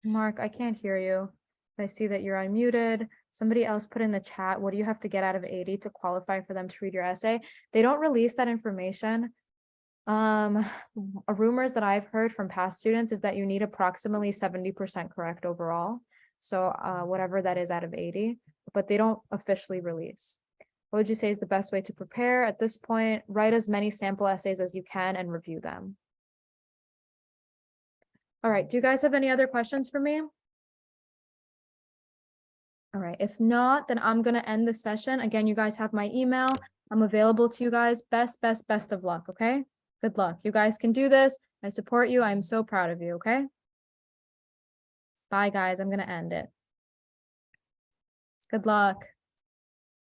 Mark, I can't hear you. I see that you're unmuted. Somebody else put in the chat, what do you have to get out of 80 to qualify for them to read your essay? They don't release that information. Rumors that I've heard from past students is that you need approximately 70% correct overall. So whatever that is out of 80, but they don't officially release. What would you say is the best way to prepare at this point? Write as many sample essays as you can and review them. All right, do you guys have any other questions for me? All right, if not, then I'm gonna end the session. Again, you guys have my email. I'm available to you guys. Best of luck, okay? Good luck. You guys can do this. I support you. I'm so proud of you, okay? Bye, guys. I'm gonna end it. Good luck.